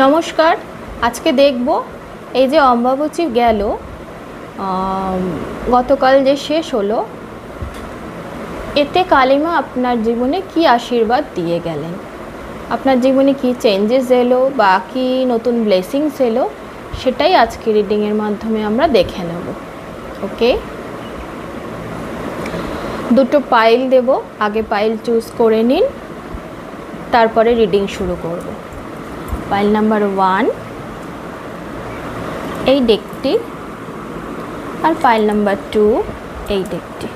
নমস্কার। আজকে দেখব এই যে অম্বাবচী গেল, গতকাল যে শেষ হলো, এতে কালিমা আপনার জীবনে কি আশীর্বাদ দিয়ে গেলেন, আপনার জীবনে কি চেঞ্জেস এলো বা কি নতুন ব্লেসিংস এলো, সেটাই আজকে রিডিংয়ের মাধ্যমে আমরা দেখে নেব। ওকে, দুটো পাইল দেব, আগে পাইল চুজ করে নিন, তারপরে রিডিং শুরু করব। পাইল নাম্বার 1 এই ডেকটি, আর পাইল নাম্বার 2 এই ডেকটি।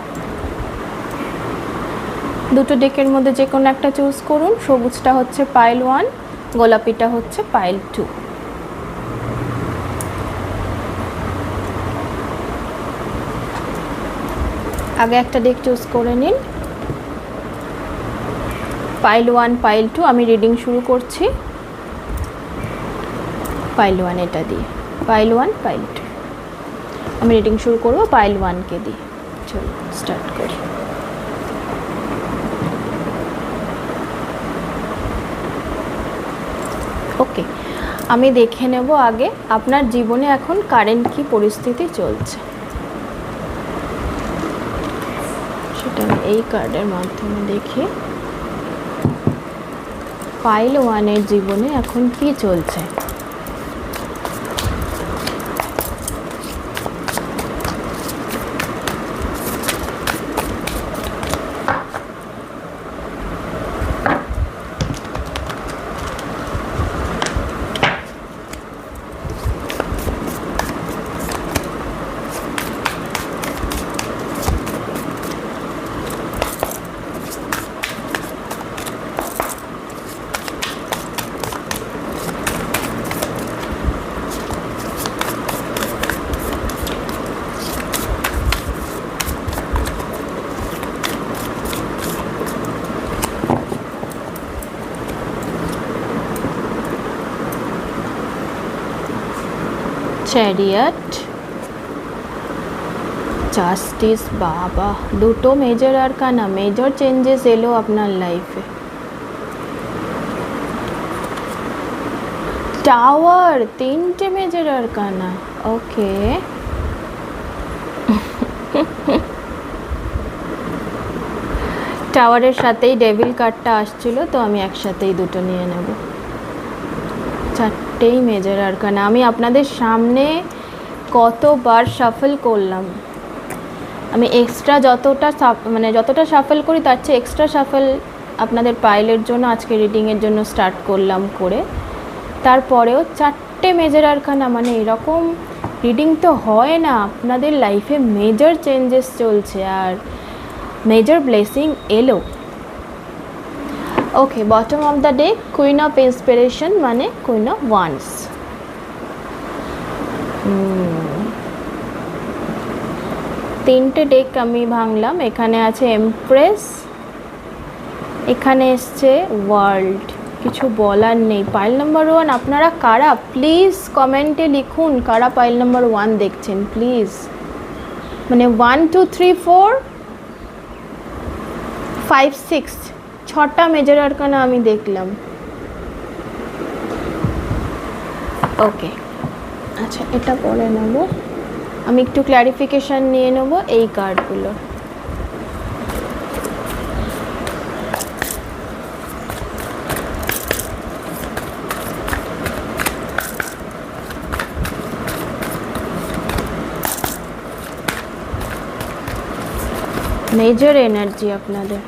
দুটো ডেকের মধ্যে যে কোনো একটা চুজ করুন। সবুজটা হচ্ছে পাইল 1, গোলাপিটা হচ্ছে পাইল 2। আগে একটা ডেক চুজ করে নিন। পাইল 1 পাইল 2 আমি রিডিং শুরু করছি। পাইল 1 এটা দিয়ে, পাইল 1 পাইল 2 আমি রিডিং শুরু করব পাইল 1 কে দিয়ে। চলো স্টার্ট করি। ওকে, আমি দেখে নেব আগে আপনার জীবনে এখন কারেন্ট কি পরিস্থিতি চলছে, সেটা এই কার্ডের মাধ্যমে দেখি। পাইল 1 এর জীবনে এখন কি চলছে। Chariot, justice. বাবা, দুটো মেজর আরকানা, মেজর চেঞ্জেস এলো আপনার লাইফে। টাওয়ার, তিনটে মেজর আরকানা। ওকে, টাওয়ারের সাথেই ডেভিল কার্ডটা আসছিল, তো আমি একসাথেই দুটো নিয়ে নেব। চারটেই মেজর আরকানা। আমি আপনাদের সামনে কতবার শাফল করলাম, আমি এক্সট্রা যতটা শাফল করি তার চেয়ে এক্সট্রা শাফল আপনাদের পাইলের জন্য আজকে রিডিংয়ের জন্য স্টার্ট করলাম করে। তারপরেও চারটে মেজর আরকানা, মানে এরকম রিডিং তো হয় না। আপনাদের লাইফে মেজর চেঞ্জেস চলছে আর মেজর ব্লেসিং এলো। Okay, bottom of the deck queen of inspiration, মানে কুইন অফ ওয়ান্স। তিনটে ডেক আমি ভাঙলাম। এখানে আছে এমপ্রেস, এখানে এসছে ওয়ার্ল্ড। কিছু বলার নেই। পাইল নাম্বার 1 আপনারা কারা, প্লিজ কমেন্টে লিখুন কারা পাইল নাম্বার 1 দেখছেন প্লিজ। মানে 1 2 3 4 5 6 6টা মেজর আরকানা আমি দেখলাম। ওকে, আচ্ছা এটা পরে নেব। আমি একটু ক্ল্যারিফিকেশান নিয়ে নেব এই কার্ডগুলো। মেজর এনার্জি আপনাদের,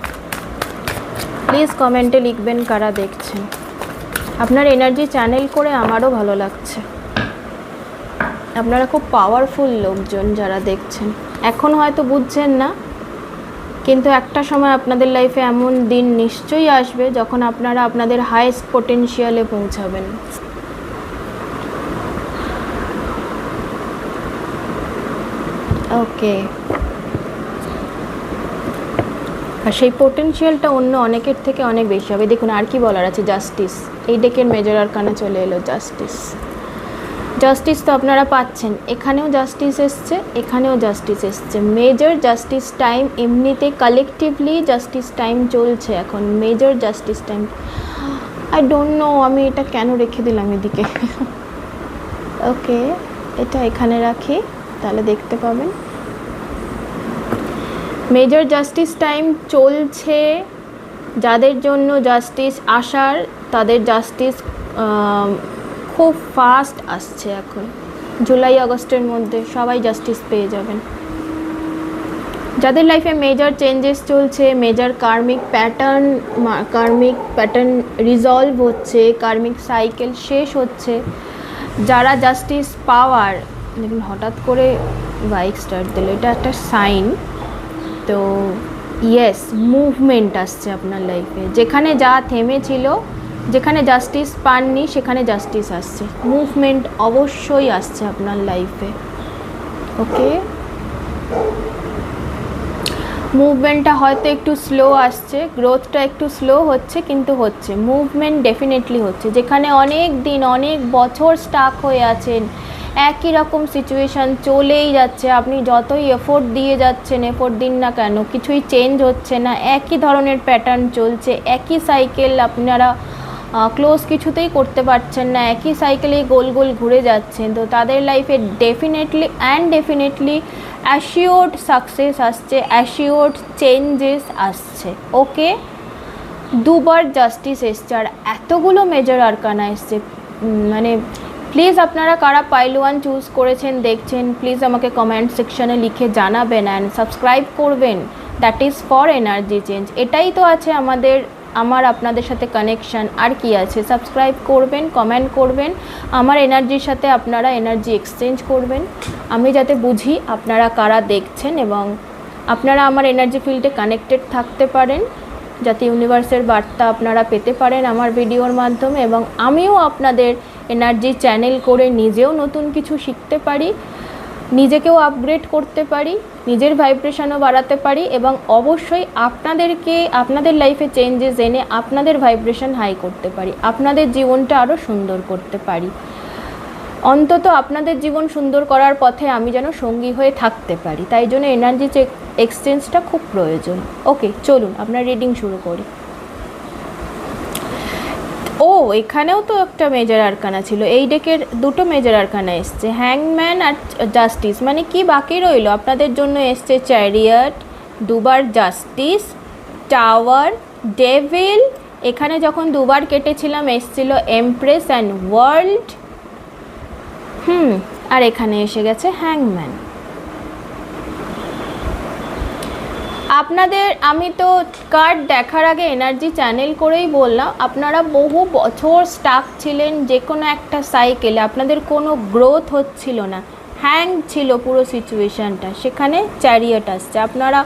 প্লিজ কমেন্টে লিখবেন কারা দেখছেন। আপনার এনার্জি চ্যানেল করে আমারও ভালো লাগছে। আপনারা খুব পাওয়ারফুল লোকজন যারা দেখছেন। এখন হয়তো বুঝছেন না, কিন্তু একটা সময় আপনাদের লাইফে এমন দিন নিশ্চয়ই আসবে যখন আপনারা আপনাদের হাইয়েস্ট পোটেনশিয়ালে পৌঁছাবেন। ওকে, আর সেই পোটেনশিয়ালটা অন্য অনেকের থেকে অনেক বেশি হবে। দেখুন আর কি বলার আছে। জাস্টিস, এই ডেকের মেজর আরকানা চলে এলো জাস্টিস। জাস্টিস তো আপনারা পাচ্ছেন, এখানেও জাস্টিস এসছে, এখানেও জাস্টিস এসছে। মেজর জাস্টিস টাইম, এমনিতে কালেকটিভলি জাস্টিস টাইম চলছে এখন, major justice time. I don't know আমি এটা কেন রেখে দিলাম এদিকে। ওকে, এটা এখানে রাখি, তাহলে দেখতে পাবেন। মেজর জাস্টিস টাইম চলছে, যাদের জন্য জাস্টিস আসার তাদের জাস্টিস খুব ফাস্ট আসছে। এখন জুলাই আগস্টের মধ্যে সবাই জাস্টিস পেয়ে যাবেন। যাদের লাইফে মেজর চেঞ্জেস চলছে, মেজর কার্মিক প্যাটার্ন রিজলভ হচ্ছে, কার্মিক সাইকেল শেষ হচ্ছে, যারা জাস্টিস পাওয়ার, দেখুন হঠাৎ করে বাইক স্টার্ট দিল, এটা একটা সাইন। তো ইয়েস, মুভমেন্ট আসছে আপনার লাইফে। যেখানে যা থেমেছিল, যেখানে জাস্টিস পাননি, সেখানে জাস্টিস আসছে। মুভমেন্ট অবশ্যই আসছে আপনার লাইফে। ওকে, মুভমেন্টটা হয়তো একটু স্লো আসছে, গ্রোথটা একটু স্লো হচ্ছে, কিন্তু হচ্ছে, মুভমেন্ট ডেফিনেটলি হচ্ছে। যেখানে অনেক দিন, অনেক বছর স্টাক হয়ে আছেন, একই রকম সিচুয়েশান চলেই যাচ্ছে, আপনি যতই এফোর্ট দিয়ে যাচ্ছেন, এফোর্ট দিন না কেন, কিছুই চেঞ্জ হচ্ছে না, একই ধরনের প্যাটার্ন চলছে, একই সাইকেল, আপনারা ক্লোজ কিছুতেই করতে পারছেন না, একই সাইকেলেই গোল গোল ঘুরে যাচ্ছেন। তো তাদের লাইফে ডেফিনেটলি অ্যাসিওর্ড সাকসেস আসছে, অ্যাসিওর্ড চেঞ্জেস আসছে। ওকে, দুবার জাস্টিস এসছে, আর এতগুলো মেজর আরকানা এসছে। মানে প্লিজ আপনারা কারা পাইল ওয়ান চুজ করেছেন দেখছেন, প্লিজ আমাকে কমেন্ট সেকশানে লিখে জানাবেন, অ্যান্ড সাবস্ক্রাইব করবেন। That is for energy change. এটাই তো আছে আমার আপনাদের সাথে কানেকশান, আর কি আছে? সাবস্ক্রাইব করবেন, কমেন্ট করবেন, আমার এনার্জির সাথে আপনারা এনার্জি এক্সচেঞ্জ করবেন, আমি যাতে বুঝি আপনারা কারা দেখছেন, এবং আপনারা আমার এনার্জি ফিল্ডে কানেক্টেড থাকতে পারেন, যাতে ইউনিভার্সের বার্তা আপনারা পেতে পারেন আমার ভিডিওর মাধ্যমে, এবং আমিও আপনাদের এনার্জি চ্যানেল করে নিজেও নতুন কিছু শিখতে পারি, নিজেকেও আপগ্রেড করতে পারি, নিজের ভাইব্রেশনও বাড়াতে পারি, এবং অবশ্যই আপনাদের লাইফে চেঞ্জেস এনে আপনাদের ভাইব্রেশন হাই করতে পারি, আপনাদের জীবনটা আরও সুন্দর করতে পারি। অন্তত আপনাদের জীবন সুন্দর করার পথে আমি যেন সঙ্গী হয়ে থাকতে পারি, তাই জন্য এনার্জি এক্সচেঞ্জটা খুব প্রয়োজন। ওকে, চলুন আপনার রিডিং শুরু করি। ও, এখানেও তো একটা মেজর আরকানা ছিল, এই ডেকের দুটো মেজর আরকানা এসছে, হ্যাংম্যান আর জাস্টিস। মানে কি বাকি রইল? আপনাদের জন্য এসছে চ্যারিয়ট, দুবার জাস্টিস, টাওয়ার, ডেভিল। এখানে যখন দুবার কেটেছিলাম এসছিল এমপ্রেস অ্যান্ড ওয়ার্ল্ড। আর এখানে এসে গেছে হ্যাংম্যান। আপনাদের আমি তো কার্ড দেখার আগে এনার্জি চ্যানেল করেই বললাম, আপনারা বহু বছর স্টাক ছিলেন যে কোনো একটা সাইকেলে, আপনাদের কোনো গ্রোথ হচ্ছিল না, হ্যাং ছিল পুরো সিচুয়েশানটা, সেখানে চ্যারিয়ট আসছে। আপনারা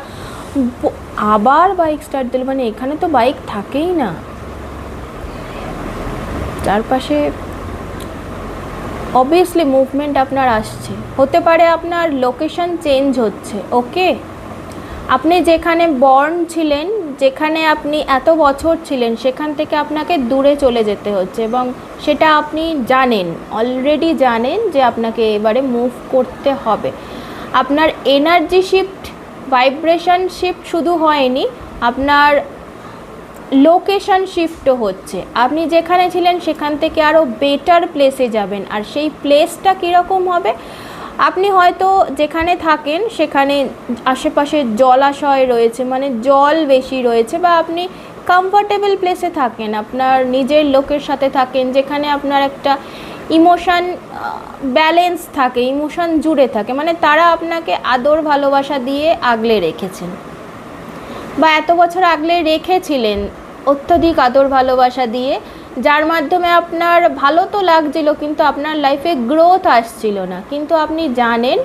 আবার বাইক স্টার্ট দিল, মানে এখানে তো বাইক থাকেই না, চারপাশে অবভিয়াসলি মুভমেন্ট আপনার আসছে। হতে পারে আপনার লোকেশন চেঞ্জ হচ্ছে। ওকে, আপনি যেখানে বর্ন ছিলেন, যেখানে আপনি এত বছর ছিলেন, সেখান থেকে আপনাকে দূরে চলে যেতে হচ্ছে, এবং সেটা আপনি জানেন, অলরেডি জানেন যে আপনাকে এবারে মুভ করতে হবে। আপনার এনার্জি শিফট, ভাইব্রেশন শিফট শুধু হয়নি, আপনার লোকেশন শিফটও হচ্ছে। আপনি যেখানে ছিলেন সেখান থেকে আরও বেটার প্লেসে যাবেন, আর সেই প্লেসটা কীরকম হবে? আপনি হয়তো যেখানে থাকেন সেখানে আশেপাশে জলাশয় রয়েছে, মানে জল বেশি রয়েছে, বা আপনি কমফর্টেবল প্লেসে থাকেন, আপনার নিজের লোকের সাথে থাকেন, যেখানে আপনার একটা ইমোশান ব্যালেন্স থাকে, ইমোশান জুড়ে থাকে, মানে তারা আপনাকে আদর ভালোবাসা দিয়ে আগলে রেখেছেন, বা এত বছর আগলে রেখেছিলেন অত্যধিক আদর ভালোবাসা দিয়ে, যার মাধ্যমে আপনার ভালো তো লাগছিল, কিন্তু আপনার লাইফে গ্রোথ আসছিল না। কিন্তু আপনি জানেন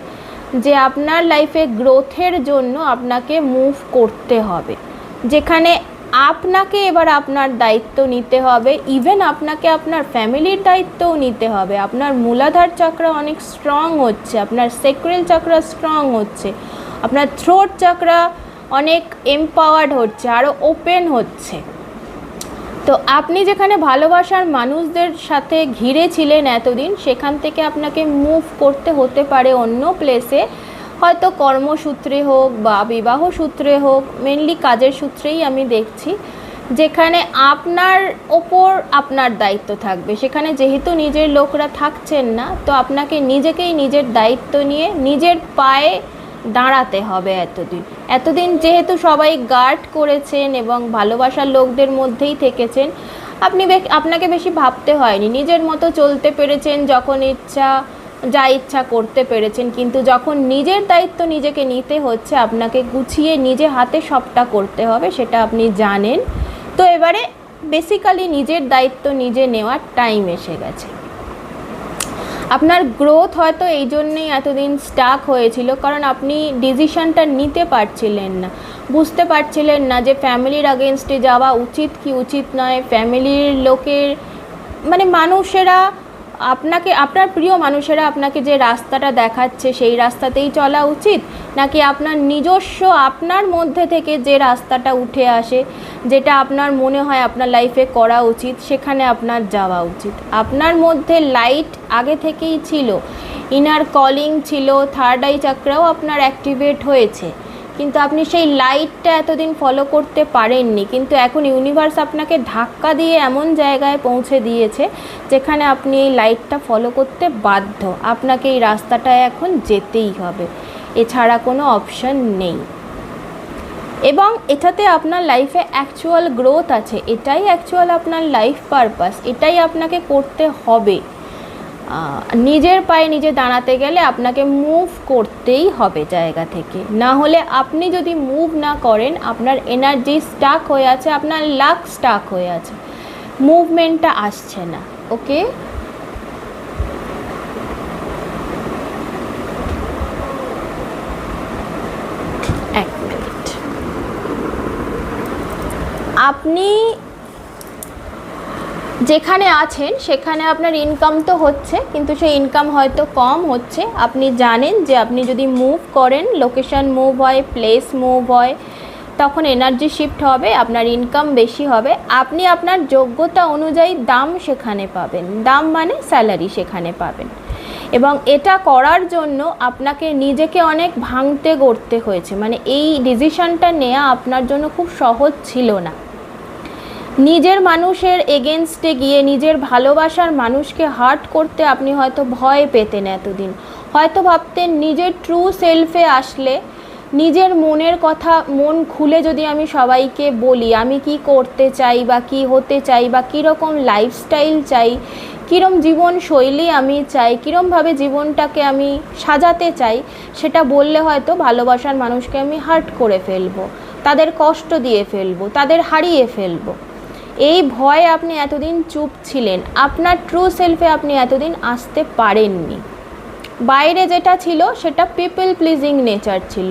যে আপনার লাইফে গ্রোথের জন্য আপনাকে মুভ করতে হবে, যেখানে আপনাকে এবার আপনার দায়িত্ব নিতে হবে, ইভেন আপনাকে আপনার ফ্যামিলির দায়িত্বও নিতে হবে। আপনার মূলাধার চক্রা অনেক স্ট্রং হচ্ছে, আপনার সেক্রেল চক্রা স্ট্রং হচ্ছে, আপনার থ্রোট চক্রা অনেক এম্পাওয়ার্ড হচ্ছে, আরও ওপেন হচ্ছে। তো আপনি যেখানে ভালোবাসার মানুষদের সাথে ঘিরে ছিলেন এতদিন, সেখান থেকে আপনাকে মুভ করতে হতে পারে অন্য প্লেসে, হয়তো কর্মসূত্রে হোক বা বিবাহ সূত্রে হোক, মেনলি কাজের সূত্রেই আমি দেখছি। যেখানে আপনার ওপর আপনার দায়িত্ব থাকবে। সেখানে যেহেতু নিজের লোকরা থাকছেন না, তো আপনাকে নিজেকেই নিজের দায়িত্ব নিয়ে নিজের পায়ে দাঁড়াতে হবে। এতদিন যেহেতু সবাই গার্ড করেছেন এবং ভালোবাসার লোকদের মধ্যেই থেকেছেন, আপনাকে বেশি ভাবতে হয়নি, নিজের মতো চলতে পেরেছেন, যখন ইচ্ছা যা ইচ্ছা করতে পেরেছেন। কিন্তু যখন নিজের দায়িত্ব নিজেকে নিতে হচ্ছে, আপনাকে গুছিয়ে নিজে হাতে সবটা করতে হবে, সেটা আপনি জানেন। তো এবারে বেসিক্যালি নিজের দায়িত্ব নিজে নেওয়ার টাইম এসে গেছে। আপনার গ্রোথ হয়তো এই জন্যেই এতদিন স্টাক হয়েছিল, কারণ আপনি ডিসিশনটা নিতে পারছিলেন না, বুঝতে পারছিলেন না যে ফ্যামিলির আগেনস্টে যাওয়া উচিত কি উচিত নয়। ফ্যামিলির লোকের মানুষেরা আপনার প্রিয় মানুষেরা আপনাকে যে রাস্তাটা দেখাচ্ছে সেই রাস্তাতেই চলা উচিত, নাকি আপনার নিজস্ব আপনার মধ্যে থেকে যে রাস্তাটা উঠে আসে, যেটা আপনার মনে হয় আপনার লাইফে করা উচিত, সেখানে আপনার যাওয়া উচিত। আপনার মধ্যে লাইট আগে থেকেই ছিল, ইনার কলিং ছিল, থার্ড আই চাকরাও আপনার অ্যাক্টিভেট হয়েছে, কিন্তু আপনি সেই লাইটটা এতদিন ফলো করতে পারেননি। কিন্তু এখন ইউনিভার্স আপনাকে ধাক্কা দিয়ে এমন জায়গায় পৌঁছে দিয়েছে যেখানে আপনি এই লাইটটা ফলো করতে বাধ্য। আপনাকে এই রাস্তাটায় এখন যেতেই হবে, এছাড়া কোনো অপশন নেই। এবং এটাতে আপনার লাইফে অ্যাকচুয়াল গ্রোথ আছে, এটাই অ্যাকচুয়াল আপনার লাইফ পারপাস, এটাই আপনাকে করতে হবে। নিজের পায়ে নিজে দাঁড়াতে গেলে আপনাকে মুভ করতেই হবে জায়গা থেকে, না হলে আপনি যদি মুভ না করেন, আপনার এনার্জি স্টাক হয়ে আছে, আপনার লাক স্টাক হয়ে আছে, মুভমেন্টটা আসছে না। ওকে, এক মিনিট। আপনি যেখানে আছেন সেখানে আপনার ইনকাম তো হচ্ছে, কিন্তু সেই ইনকাম হয়তো কম হচ্ছে। আপনি জানেন যে আপনি যদি মুভ করেন, লোকেশন মুভ হয়, প্লেস মুভ হয়, তখন এনার্জি শিফট হবে, আপনার ইনকাম বেশি হবে, আপনি আপনার যোগ্যতা অনুযায়ী দাম সেখানে পাবেন, দাম মানে স্যালারি সেখানে পাবেন। এবং এটা করার জন্য আপনাকে নিজেকে অনেক ভাঙতে গড়তে হয়েছে, এই ডিসিশনটা নেওয়া আপনার জন্য খুব সহজ ছিল না। নিজের মানুষের এগেনস্টে গিয়ে নিজের ভালোবাসার মানুষকে হার্ট করতে আপনি হয়তো ভয় পেতেন এতদিন, হয়তো ভাবতেন নিজের ট্রু সেলফে আসলে, নিজের মনের কথা মন খুলে যদি আমি সবাইকে বলি আমি কি করতে চাই বা কি হতে চাই বা কীরকম লাইফস্টাইল চাই, কীরকম জীবনশৈলী আমি চাই, কীরকমভাবে জীবনটাকে আমি সাজাতে চাই, সেটা বললে হয়তো ভালোবাসার মানুষকে আমি হার্ট করে ফেলবো, তাদের কষ্ট দিয়ে ফেলবো, তাদের হারিয়ে ফেলবো। এই ভয়ে আপনি এতদিন চুপ ছিলেন, আপনার ট্রু সেলফে আপনি এতদিন আসতে পারেননি। বাইরে যেটা ছিল সেটা পিপল প্লিজিং নেচার ছিল,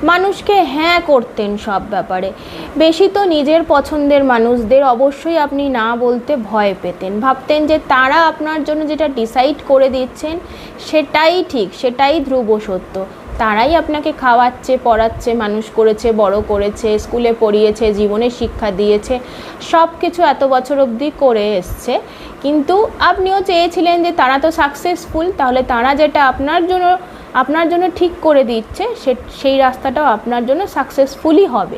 মানুষকে হ্যাঁ করতেন সব ব্যাপারে। বেশি তো নিজের পছন্দের মানুষদের অবশ্যই আপনি না বলতে ভয় পেতেন, ভাবতেন যে তারা আপনার জন্য যেটা ডিসাইড করে দিচ্ছেন সেটাই ঠিক, সেটাই ধ্রুব সত্য, তারাই আপনাকে খাওয়াচ্ছে, পড়াচ্ছে, মানুষ করেছে, বড় করেছে, স্কুলে পড়িয়েছে, জীবনের শিক্ষা দিয়েছে, সব কিছু এত বছর অবধি করে এসছে। কিন্তু আপনিও চেয়েছিলেন যে তারা তো সাকসেসফুল, তাহলে তারা যেটা আপনার জন্য ঠিক করে দিচ্ছে সেই রাস্তাটাও আপনার জন্য সাকসেসফুলই হবে,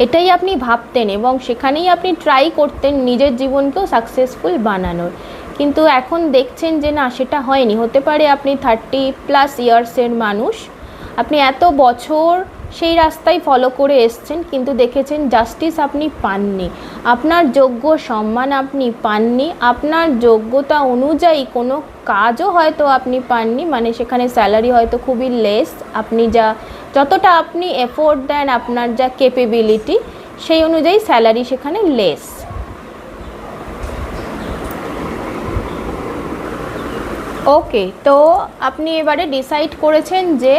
এটাই আপনি ভাবতেন এবং সেখানেই আপনি ট্রাই করতেন নিজের জীবনকেও সাকসেসফুল বানানোর। কিন্তু এখন দেখছেন যে না, সেটা হয়নি। হতে পারে আপনি 30+ ইয়ার্সের মানুষ, আপনি এত বছর সেই রাস্তায় ফলো করে এসছেন, কিন্তু দেখেছেন জাস্টিস আপনি পাননি, আপনার যোগ্য সম্মান আপনি পাননি, আপনার যোগ্যতা অনুযায়ী কোনো কাজও হয়তো আপনি পাননি, সেখানে স্যালারি হয়তো খুবই লেস, আপনি যতটা আপনি এফোর্ট দেন, আপনার যা ক্যাপেবিলিটি সেই অনুযায়ী স্যালারি সেখানে লেস। ওকে, তো আপনি এবারে ডিসাইড করেছেন যে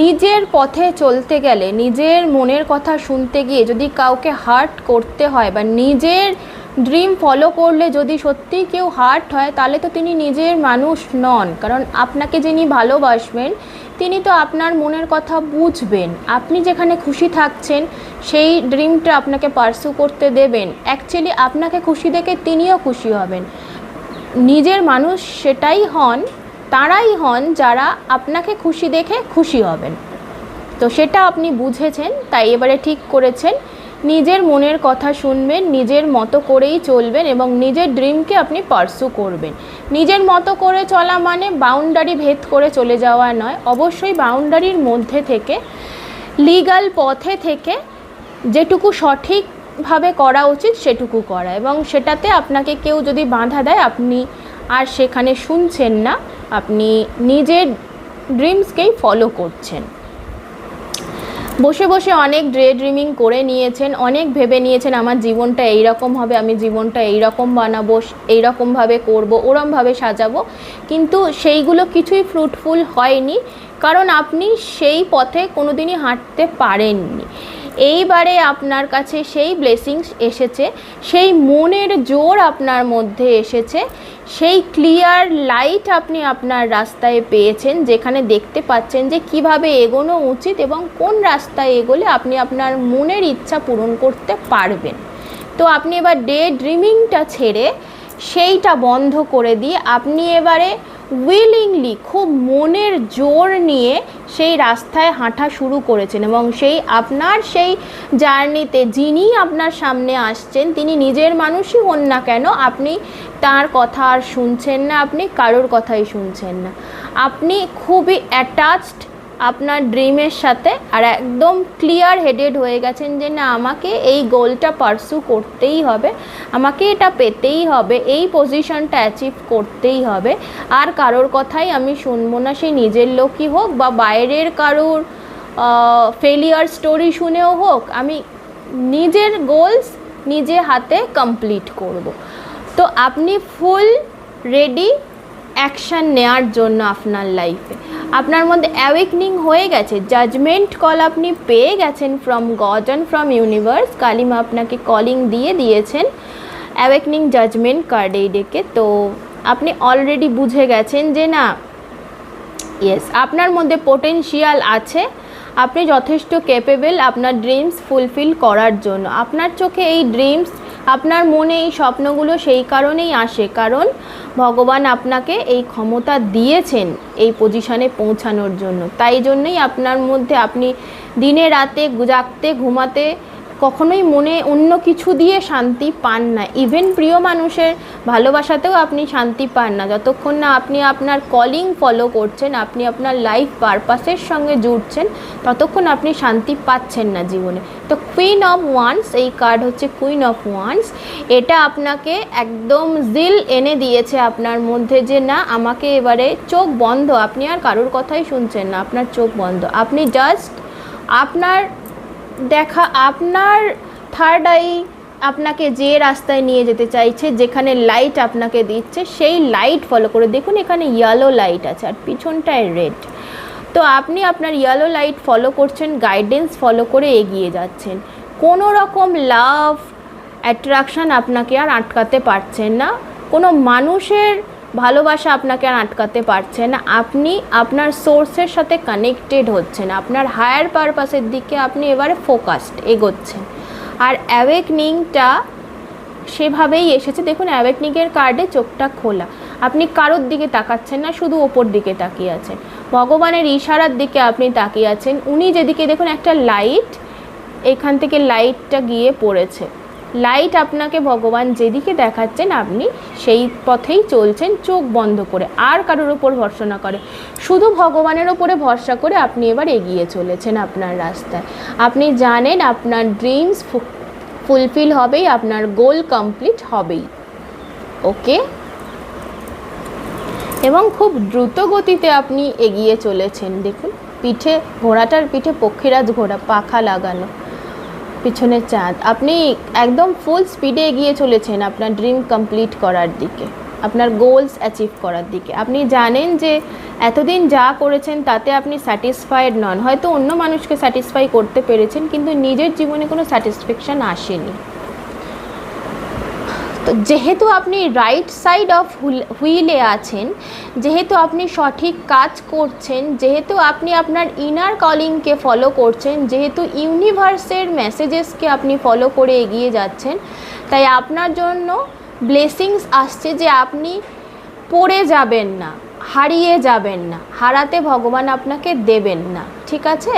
নিজের পথে চলতে গেলে, নিজের মনের কথা শুনতে গিয়ে যদি কাউকে হার্ট করতে হয় বা নিজের ড্রিম ফলো করলে যদি সত্যিই কেউ হার্ট হয়, তাহলে তো তিনি নিজের মানুষ নন। কারণ আপনাকে যিনি ভালোবাসবেন তিনি তো আপনার মনের কথা বুঝবেন, আপনি যেখানে খুশি থাকছেন সেই ড্রিমটা আপনাকে পার্সু করতে দেবেন। অ্যাকচুয়ালি আপনাকে খুশি দেখে তিনিও খুশি হবেন। নিজের মানুষ তারাই হন যারা আপনাকে খুশি দেখে খুশি হবেন। তো সেটা আপনি বুঝেছেন, তাই এবারে ঠিক করেছেন নিজের মনের কথা শুনবেন, নিজের মতো করেই চলবেন এবং নিজের ড্রিমকে আপনি পার্সু করবেন। নিজের মতো করে চলা মানে বাউন্ডারি ভেদ করে চলে যাওয়া নয়, অবশ্যই বাউন্ডারির মধ্যে থেকে, লিগ্যাল পথে থেকে যেটুকু সঠিকভাবে করা উচিত সেটুকু করা, এবং সেটাতে আপনাকে কেউ যদি বাধা দেয় আপনি আর সেখানে শুনছেন না, আপনি নিজের ড্রিমসকেই ফলো করছেন। বসে বসে অনেক ড্রে ড্রিমিং করে নিয়েছেন, অনেক ভেবে নিয়েছেন আমার জীবনটা এইরকম হবে, আমি জীবনটা এইরকম বানাবো, এইরকমভাবে করবো, ওরমভাবে সাজাবো, কিন্তু সেইগুলো কিছুই ফ্রুটফুল হয়নি, কারণ আপনি সেই পথে কোনোদিনই হাঁটতে পারেননি। এইবারে আপনার কাছে সেই ব্লেসিংস এসেছে, সেই মনের জোর আপনার মধ্যে এসেছে, সেই ক্লিয়ার লাইট আপনি আপনার রাস্তায় পেয়েছেন, যেখানে দেখতে পাচ্ছেন যে কিভাবে এগোনো উচিত এবং কোন রাস্তায় এগোলে আপনি আপনার মনের ইচ্ছা পূরণ করতে পারবেন। তো আপনি এবার ডে ড্রিমিংটা ছেড়ে সেইটা বন্ধ করে দিয়ে আপনি এবারে উইলিংলি, খুব মনের জোর নিয়ে সেই রাস্তায় হাঁটা শুরু করেছেন, এবং সেই আপনার সেই জার্নিতে যিনি আপনার সামনে আসছেন তিনি নিজের মানুষই হন না কেন, আপনি তার কথা আর শুনছেন না, আপনি কারোর কথাই শুনছেন না, আপনি খুবই অ্যাটাচড আপনার ড্রিমের সাথে, আর একদম ক্লিয়ার হেডেড হয়ে গেছেন যে না, আমাকে এই গোলটা পারসু করতেই হবে, আমাকে এটা পেতেই হবে, এই পজিশনটা অ্যাচিভ করতেই হবে, আর কারোর কথাই আমি শুনবো না, সেই নিজের লোকই হোক বা বাইরের কারোর ফেলিয়ার স্টোরি শুনেও হোক, আমি নিজের গোলস নিজে হাতে কমপ্লিট করব। তো আপনি ফুল রেডি অ্যাকশান নেওয়ার জন্য আপনার লাইফে, আপনার মধ্যে অ্যাওয়েকনিং হয়ে গেছে, জাজমেন্ট কল আপনি পেয়ে গেছেন from god and from universe. কালিমা আপনাকে কলিং দিয়ে দিয়েছেন অ্যাওয়েকনিং জাজমেন্ট কার্ড এই ডেকে। তো আপনি অলরেডি বুঝে গেছেন যে না, ইয়েস, আপনার মধ্যে পোটেনশিয়াল আছে, আপনি যথেষ্ট ক্যাপেবল আপনার ড্রিমস ফুলফিল করার জন্য। আপনার চোখে এই ড্রিমস, আপনার মনে এই স্বপ্নগুলো সেই কারণেই আসে, কারণ ভগবান আপনাকে এই ক্ষমতা দিয়েছেন এই পজিশনে পৌঁছানোর জন্য। তাই জন্যই আপনার মধ্যে, আপনি দিনে রাতে জাগতে ঘুমাতে কখনোই মনে অন্য কিছু দিয়ে শান্তি পান না, ইভেন প্রিয় মানুষের ভালোবাসাতেও আপনি শান্তি পান না যতক্ষণ না আপনি আপনার কলিং ফলো করছেন, আপনি আপনার লাইফ পারপাসের সঙ্গে জুড়ছেন, ততক্ষণ আপনি শান্তি পাচ্ছেন না জীবনে। তো কুইন অফ ওয়ান্স, এই কার্ড হচ্ছে কুইন অফ ওয়ান্স, এটা আপনাকে একদম জিল এনে দিয়েছে আপনার মধ্যে যে না, আমাকে এবারে চোখ বন্ধ, আপনি আর কারোর কথাই শুনছেন না, আপনার চোখ বন্ধ, আপনি জাস্ট আপনার দেখা, আপনার থার্ড আই আপনাকে যে রাস্তায় নিয়ে যেতে চাইছে, যেখানে লাইট আপনাকে দিচ্ছে সেই লাইট ফলো করে দেখুন, এখানে ইয়েলো লাইট আছে আর পিছনটায় রেড। তো আপনি আপনার ইয়েলো লাইট ফলো করছেন, গাইডেন্স ফলো করে এগিয়ে যাচ্ছেন, কোনো রকম লাভ অ্যাট্রাকশান আপনাকে আর আটকাতে পারছেন না, কোনো মানুষের ভালোবাসা আপনাকে আর আটকাতে পারছে না, আপনি আপনার সোর্সের সাথে কানেক্টেড হচ্ছেন, আপনার হায়ার পারপাসের দিকে আপনি এবারে ফোকাসড এগোচ্ছেন। আর অ্যাওয়েকনিংটা সেভাবেই এসেছে, দেখুন অ্যাওয়েকনিংয়ের কার্ডে চোখটা খোলা, আপনি কারোর দিকে তাকাচ্ছেন না, শুধু ওপর দিকে তাকিয়ে আছেন, ভগবানের ইশারার দিকে আপনি তাকিয়ে আছেন, উনি যেদিকে, দেখুন একটা লাইট, এখান থেকে লাইটটা গিয়ে পড়েছে, লাইট আপনাকে ভগবান যেদিকে দেখাচ্ছেন আপনি সেই পথেই চলছেন চোখ বন্ধ করে, আর কারোর ওপর ভরসা না করে, শুধু ভগবানের ওপরে ভরসা করে আপনি এবার এগিয়ে চলেছেন আপনার রাস্তায়। আপনি জানেন আপনার ড্রিমস ফুলফিল হবেই, আপনার গোল কমপ্লিট হবেই, ওকে, এবং খুব দ্রুত গতিতে আপনি এগিয়ে চলেছেন। দেখুন পিঠে, ঘোড়াটার পিঠে পক্ষীরাজ ঘোড়া, পাখা লাগানো, পিছনে চাঁদ, আপনি একদম ফুল স্পিডে এগিয়ে চলেছেন আপনার ড্রিম কমপ্লিট করার দিকে, আপনার গোলস অ্যাচিভ করার দিকে। আপনি জানেন যে এতদিন যা করেছেন তাতে আপনি স্যাটিসফাইড নন, হয়তো অন্য মানুষকে স্যাটিসফাই করতে পেরেছেন কিন্তু নিজের জীবনে কোনো স্যাটিসফ্যাকশান আসেনি। তো যেহেতু আপনি রাইট সাইড অফ হুইলে আছেন, যেহেতু আপনি সঠিক কাজ করছেন, যেহেতু আপনি আপনার ইনার কলিংকে ফলো করছেন, যেহেতু ইউনিভার্সের মেসেজেসকে আপনি ফলো করে এগিয়ে যাচ্ছেন, তাই আপনার জন্য ব্লেসিংস আসছে যে আপনি পড়ে যাবেন না, হারিয়ে যাবেন না, হারাতে ভগবান আপনাকে দেবেন না, ঠিক আছে?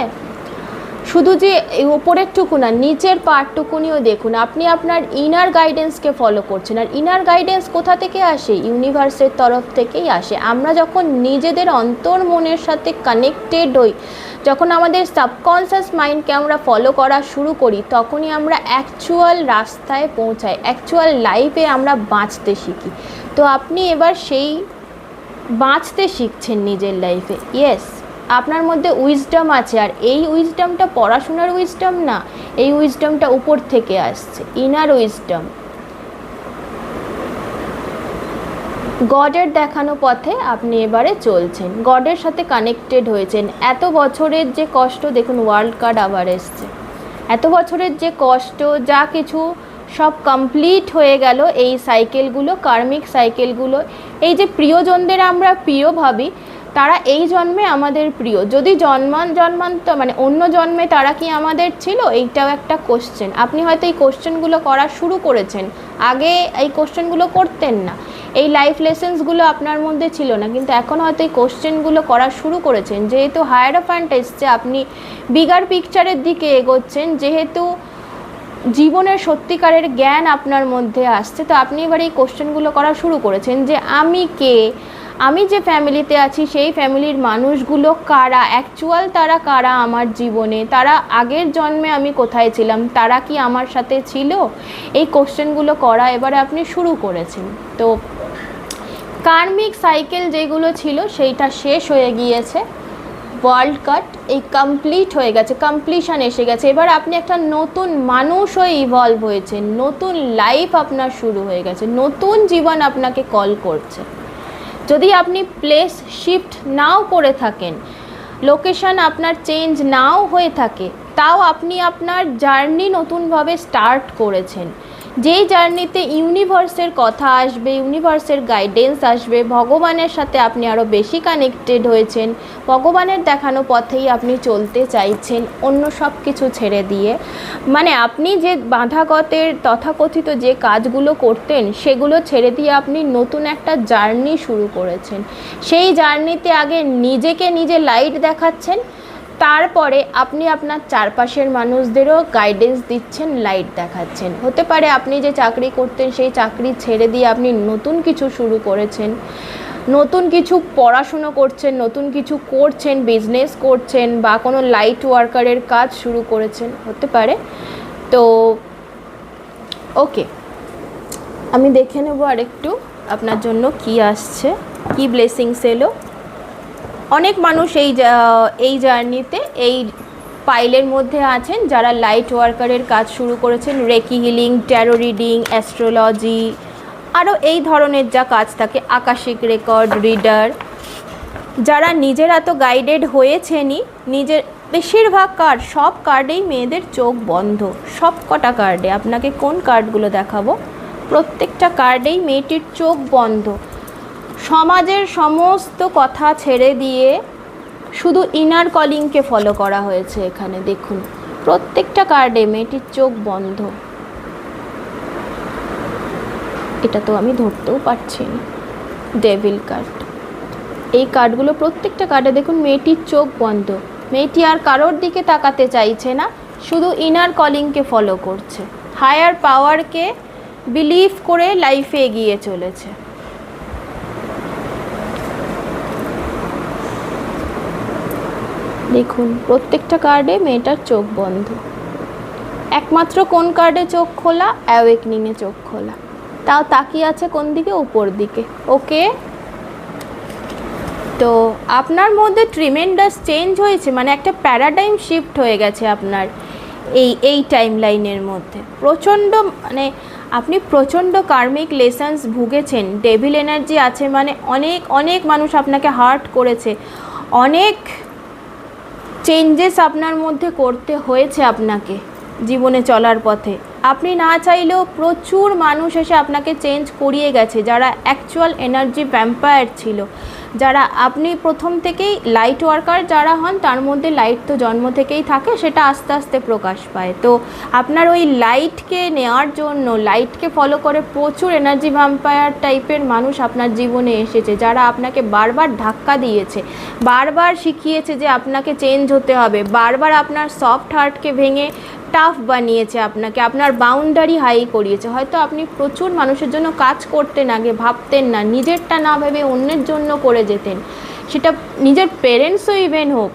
শুধু যে ওপরেরটুকু না, নিচের পার্টটুকুনিও দেখুন। আপনি আপনার ইনার গাইডেন্সকে ফলো করছেন, আর ইনার গাইডেন্স কোথা থেকে আসে? ইউনিভার্সের তরফ থেকেই আসে। আমরা যখন নিজেদের অন্তর মনের সাথে কানেক্টেড হই, যখন আমাদের সাবকনসিয়াস মাইন্ডকে আমরা ফলো করা শুরু করি, তখনই আমরা অ্যাকচুয়াল রাস্তায় পৌঁছাই, অ্যাকচুয়াল লাইফে আমরা বাঁচতে শিখি। তো আপনি এবার সেই বাঁচতে শিখছেন নিজের লাইফে। ইয়েস, আপনার মধ্যে উইজডম আছে, আর এই উইজডমটা পড়াশোনার উইজডম না, এই উইজডমটা উপর থেকে আসছে, ইনার উইজডম। গডের দেখানো পথে আপনি এবারে চলছেন, গডের সাথে কানেক্টেড হয়েছেন। এত বছরের যে কষ্ট, দেখুন ওয়ার্ল্ড কার্ড আবার এসছে, এত বছরের যে কষ্ট যা কিছু সব কমপ্লিট হয়ে গেল। এই সাইকেলগুলো, কার্মিক সাইকেলগুলো, এই যে প্রিয়জনদের আমরা প্রিয় ভাবি, তারা এই জন্মে আমাদের প্রিয়। যদি জন্মান্ত মানে অন্য জন্মে তারা কি আমাদের ছিল, এইটাও একটা কোশ্চেন। আপনি হয়তো এই কোশ্চেনগুলো করা শুরু করেছেন, আগে এই কোশ্চেনগুলো করতেন না, এই লাইফ লেসেন্সগুলো আপনার মধ্যে ছিল না, কিন্তু এখন হয়তো এই কোশ্চেনগুলো করা শুরু করেছেন। যেহেতু হায়ারফ্যান্ট এসছে, আপনি বিগার পিকচারের দিকে এগোচ্ছেন, যেহেতু জীবনের সত্যিকারের জ্ঞান আপনার মধ্যে আসছে, তো আপনি এবার এই কোশ্চেনগুলো করা শুরু করেছেন যে আমি কে, আমি যে ফ্যামিলিতে আছি সেই ফ্যামিলির মানুষগুলো কারা, অ্যাকচুয়াল তারা কারা আমার জীবনে, তারা আগের জন্মে আমি কোথায় ছিলাম, তারা কি আমার সাথে ছিল, এই কোশ্চেনগুলো করা এবারে আপনি শুরু করেছেন। তো কার্মিক সাইকেল যেগুলো ছিল সেইটা শেষ হয়ে গিয়েছে, ওয়ার্ল্ড কাট এই কমপ্লিট হয়ে গেছে, কমপ্লিশন এসে গেছে। এবার আপনি একটা নতুন মানুষ হয়ে ইভলভ হয়েছেন, নতুন লাইফ আপনার শুরু হয়ে গেছে, নতুন জীবন আপনাকে কল করছে। যদি আপনি প্লেস শিফট নাও করে থাকেন, লোকেশন আপনার চেঞ্জ নাও হয়ে থাকে, তাও আপনি আপনার জার্নি নতুনভাবে স্টার্ট করেছেন। যেই জার্নিতে ইউনিভার্সের কথা আসবে, ইউনিভার্সের গাইডেন্স আসবে, ভগবানের সাথে আপনি আরও বেশি কানেক্টেড হয়েছেন, ভগবানের দেখানো পথেই আপনি চলতে চাইছেন, অন্য সব কিছু ছেড়ে দিয়ে। মানে আপনি যে বাঁধাগতের তথাকথিত যে কাজগুলো করতেন সেগুলো ছেড়ে দিয়ে আপনি নতুন একটা জার্নি শুরু করেছেন। সেই জার্নিতে আগে নিজেকে নিজে লাইট দেখাচ্ছেন, তারপরে আপনি আপনার চারপাশের মানুষদেরও গাইডেন্স দিচ্ছেন, লাইট দেখাচ্ছেন। হতে পারে আপনি যে চাকরি করতেন সেই চাকরি ছেড়ে দিয়ে আপনি নতুন কিছু শুরু করেছেন, নতুন কিছু পড়াশুনো করছেন, নতুন কিছু করছেন, বিজনেস করছেন, বা কোনো লাইট ওয়ার্কারের কাজ শুরু করেছেন, হতে পারে। তো ওকে, আমি দেখে নেব আরেকটু আপনার জন্য কি আসছে, কি ব্লেসিংস এলো। অনেক মানুষ এই জার্নিতে এই পাইলের মধ্যে আছেন যারা লাইট ওয়ার্কারের কাজ শুরু করেছেন, reiki healing, tarot reading, astrology, আরও এই ধরনের যা কাজ থাকে, আকাশিক রেকর্ড রিডার, যারা নিজেরা তো গাইডেড হয়েছেনই, নিজের বেশিরভাগ কার্ড, সব কার্ডেই মেয়েদের চোখ বন্ধ, সব কটা কার্ডে। আপনাকে কোন কার্ডগুলো দেখাবো, প্রত্যেকটা কার্ডেই মেয়েটির চোখ বন্ধ। সমাজের সমস্ত কথা ছেড়ে দিয়ে শুধু ইনার কলিংকে ফলো করা হয়েছে এখানে। দেখুন প্রত্যেকটা কার্ডে মেয়েটির চোখ বন্ধ। এটা তো আমি ধরতেও পারছি না, ডেভিল কার্ড। এই কার্ডগুলো প্রত্যেকটা কার্ডে দেখুন মেয়েটির চোখ বন্ধ, মেয়েটি আর কারোর দিকে তাকাতে চাইছে না, শুধু ইনার কলিংকে ফলো করছে, হায়ার পাওয়ারকে বিলিভ করে লাইফে এগিয়ে চলেছে। দেখুন প্রত্যেকটা কার্ডে মেয়েটার চোখ বন্ধ, একমাত্র কোন কার্ডে চোখ খোলা, অ্যাওয়েকনিংয়ে চোখ খোলা, তাও তাকিয়ে আছে কোন দিকে, উপর দিকে। ওকে, তো আপনার মধ্যে ট্রিমেন্ডাস চেঞ্জ হয়েছে, মানে একটা প্যারাডাইম শিফট হয়ে গেছে আপনার এই টাইম লাইনের মধ্যে। প্রচণ্ড মানে আপনি প্রচণ্ড কার্মিক লেসন্স ভুগেছেন, ডেভিল এনার্জি আছে, মানে অনেক অনেক মানুষ আপনাকে হার্ট করেছে, অনেক চেঞ্জেস আপনার মধ্যে করতে হয়েছে আপনাকে জীবনে চলার পথে। আপনি না চাইলেও প্রচুর মানুষ এসে আপনাকে চেঞ্জ করিয়ে গেছে, যারা অ্যাকচুয়াল এনার্জি ভ্যাম্পায়ার ছিল, যারা আপনি প্রথম থেকেই লাইট ওয়ার্কার যারা হন, তার মধ্যে লাইট তো জন্ম থেকেই থাকে, সেটা আস্তে আস্তে প্রকাশ পায়। তো আপনার ওই লাইটকে নেওয়ার জন্য, লাইটকে ফলো করে প্রচুর এনার্জি ভ্যাম্পায়ার টাইপের মানুষ আপনার জীবনে এসেছে, যারা আপনাকে বারবার ধাক্কা দিয়েছে, বারবার শিখিয়েছে যে আপনাকে চেঞ্জ হতে হবে, বারবার আপনার সফট হার্টকে ভেঙে টাফ বানিয়েছে, আপনাকে আপনার বাউন্ডারি হাই করিয়েছে। হয়তো আপনি প্রচুর মানুষের জন্য কাজ করতেন, আগে ভাবতেন না, নিজেরটা না ভেবে অন্যের জন্য করে যেতেন, সেটা নিজের পেরেন্টসও ইভেন হোক,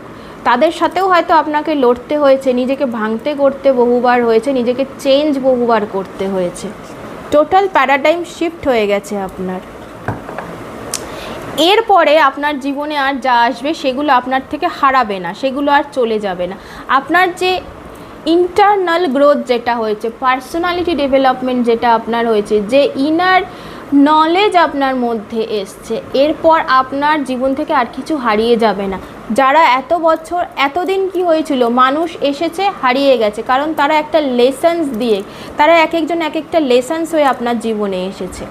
তাদের সাথেও হয়তো আপনাকে লড়তে হয়েছে, নিজেকে ভাঙতে করতে বহুবার হয়েছে, নিজেকে চেঞ্জ বহুবার করতে হয়েছে। টোটাল প্যারাডাইম শিফট হয়ে গেছে আপনার। এরপরে আপনার জীবনে আর যা আসবে সেগুলো আপনার থেকে হারাবে না, সেগুলো আর চলে যাবে না। আপনার যে ইন্টারনাল গ্রোথ যেটা হয়েছে, পার্সোনালিটি ডেভেলপমেন্ট যেটা আপনার হয়েছে, যে ইনার নলেজ আপনার মধ্যে এসছে, এরপর আপনার জীবন থেকে আর কিছু হারিয়ে যাবে না। যারা এত বছর এতদিন কি হয়েছিল, মানুষ এসেছে হারিয়ে গেছে, কারণ তারা একটা লেসন্স দিয়ে, তারা এক একজন এক একটা লেসন্স হয়ে আপনার জীবনে এসেছে।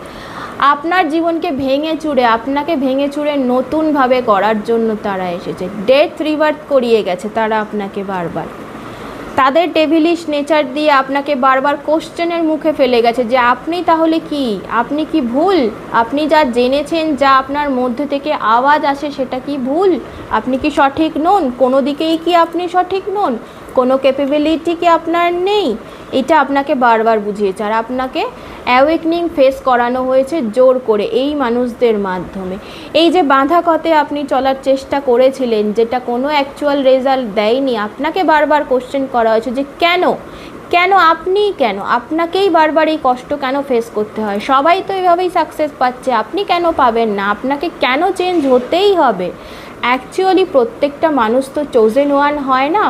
আপনার জীবনকে ভেঙে চুরে, আপনাকে ভেঙে চুরে নতুনভাবে করার জন্য তারা এসেছে। ডেথ রিভার্থ করিয়ে গেছে তারা আপনাকে বারবার, তাদের ডেভিলিশ নেচার দিয়ে আপনাকে বারবার কোশ্চেনের মুখে ফেলে গেছে যে আপনি তাহলে কি, আপনি কি ভুল, আপনি যা জেনেছেন, যা আপনার মধ্যে থেকে আওয়াজ আসে সেটা কি ভুল, আপনি কি সঠিক নন, কোনো দিকেই কি আপনি সঠিক নন, কোনো ক্যাপাবিলিটি কি আপনার নেই, এটা আপনাকে বারবার বুঝিয়েছে। আর আপনাকে অ্যাওয়েকনিং ফেস করানো হয়েছে জোর করে এই মানুষদের মাধ্যমে। এই যে বাঁধা পথে আপনি চলার চেষ্টা করেছিলেন, যেটা কোনো অ্যাকচুয়াল রেজাল্ট দেয়নি, আপনাকে বারবার কোশ্চেন করা হয়েছে যে কেন, কেন আপনি, কেন আপনাকেই বারবার এই কষ্ট কেন ফেস করতে হয়, সবাই তো এভাবেই সাকসেস পাচ্ছে, আপনি কেন পাবেন না, আপনাকে কেন চেঞ্জ হতেই হবে। অ্যাকচুয়ালি প্রত্যেকটা মানুষ তো চোজেন ওয়ান হয় না,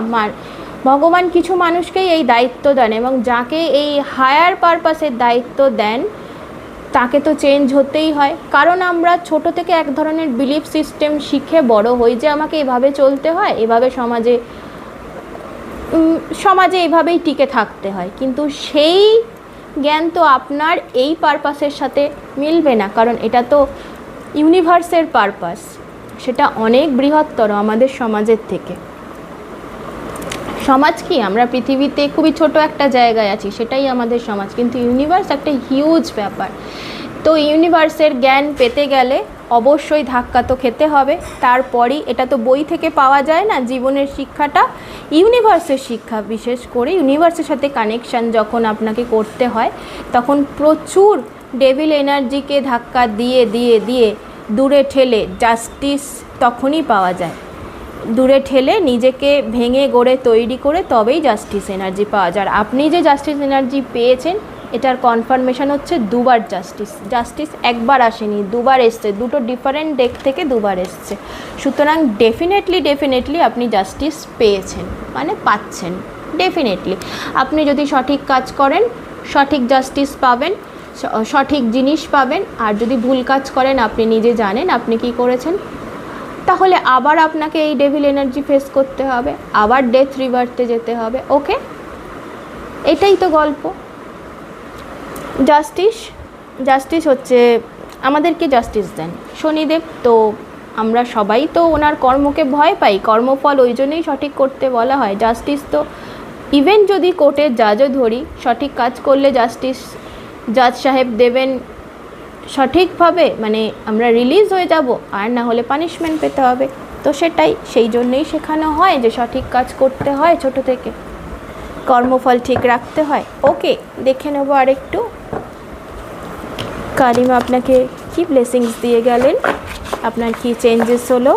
ভগবান কিছু মানুষকেই এই দায়িত্ব দেন, এবং যাকে এই হায়ার পারপাসের দায়িত্ব দেন তাকে তো চেঞ্জ হতেই হয়। কারণ আমরা ছোট থেকে এক ধরনের বিলিফ সিস্টেম শিখে বড় হই যে আমাকে এভাবে চলতে হয়, এভাবে সমাজে এভাবেই টিকে থাকতে হয়, কিন্তু সেই জ্ঞান তো আপনার এই পারপাসের সাথে মিলবে না, কারণ এটা তো ইউনিভার্সের পারপাস, সেটা অনেক বৃহত্তর আমাদের সমাজের থেকে। সমাজ কি, আমরা পৃথিবীতে খুবই ছোট একটা জায়গায় আছি, সেটাই আমাদের সমাজ, কিন্তু ইউনিভার্স একটা হিউজ ব্যাপার। তো ইউনিভার্সের জ্ঞান পেতে গেলে অবশ্যই ধাক্কা তো খেতে হবে, তারপরই, এটা তো বই থেকে পাওয়া যায় না, জীবনের শিক্ষাটা ইউনিভার্সের শিক্ষা, বিশেষ করে ইউনিভার্সের সাথে কানেকশান যখন আপনাকে করতে হয়, তখন প্রচুর ডেভিল এনার্জিকে ধাক্কা দিয়ে দিয়ে দিয়ে দূরে ঠেলে জাস্টিস তখনই পাওয়া যায়। দূরে ঠেলে নিজেকে ভেঙে গড়ে তৈরি করে তবেই জাস্টিস এনার্জি পাওয়া যায়। আর আপনি যে জাস্টিস এনার্জি পেয়েছেন এটার কনফার্মেশন হচ্ছে দুবার জাস্টিস একবার আসেনি, দুবার এসছে, দুটো ডিফারেন্ট ডেক থেকে দুবার এসছে। সুতরাং ডেফিনেটলি আপনি জাস্টিস পেয়েছেন, মানে পাচ্ছেন ডেফিনেটলি। আপনি যদি সঠিক কাজ করেন সঠিক জাস্টিস পাবেন, সঠিক জিনিস পাবেন। আর যদি ভুল কাজ করেন আপনি নিজে জানেন আপনি কি করেছেন, তাহলে আবার আপনাকে এই ডেভিল এনার্জি ফেস করতে হবে, আবার ডেথ রিভার্থে যেতে হবে। ওকে, এটাই তো গল্প। জাস্টিস হচ্ছে, আমাদেরকে জাস্টিস দেন শনিদেব। তো আমরা সবাই তো ওনার কর্মকে ভয় পাই, কর্মফল ওই জন্যই সঠিক করতে বলা হয়। জাস্টিস তো ইভেন যদি কোর্টের জাজও ধরি, সঠিক কাজ করলে জাজ সাহেব দেবেন সঠিকভাবে, মানে আমরা রিলিজ হয়ে যাব, আর না হলে পানিশমেন্ট পেতে হবে। তো সেটাই, সেই জন্যই শেখানো হয় যে সঠিক কাজ করতে হয়, ছোট থেকে কর্মফল ঠিক রাখতে হয়। ওকে, দেখে নেব আরেকটু কালিমা আপনাকে কি ব্লেসিংস দিয়ে গেলেন, আপনার কি চেঞ্জেস হলো।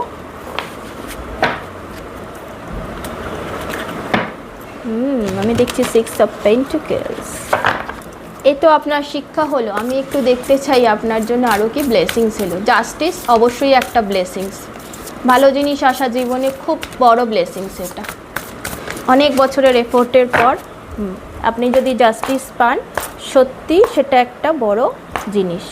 আমি দেখছি 6 অফ পেন্টিকলস। এ তো আপনার শিক্ষা হলো, আমি একটু দেখতে চাই আপনার জন্য আরও কি ব্লেসিংস হলো। জাস্টিস অবশ্যই একটা ব্লেসিংস, ভালো জিনিস আসা জীবনে খুব বড় ব্লেসিংস। এটা অনেক বছরের এফোর্টের পর আপনি যদি জাস্টিস পান, সত্যি সেটা একটা বড় জিনিস।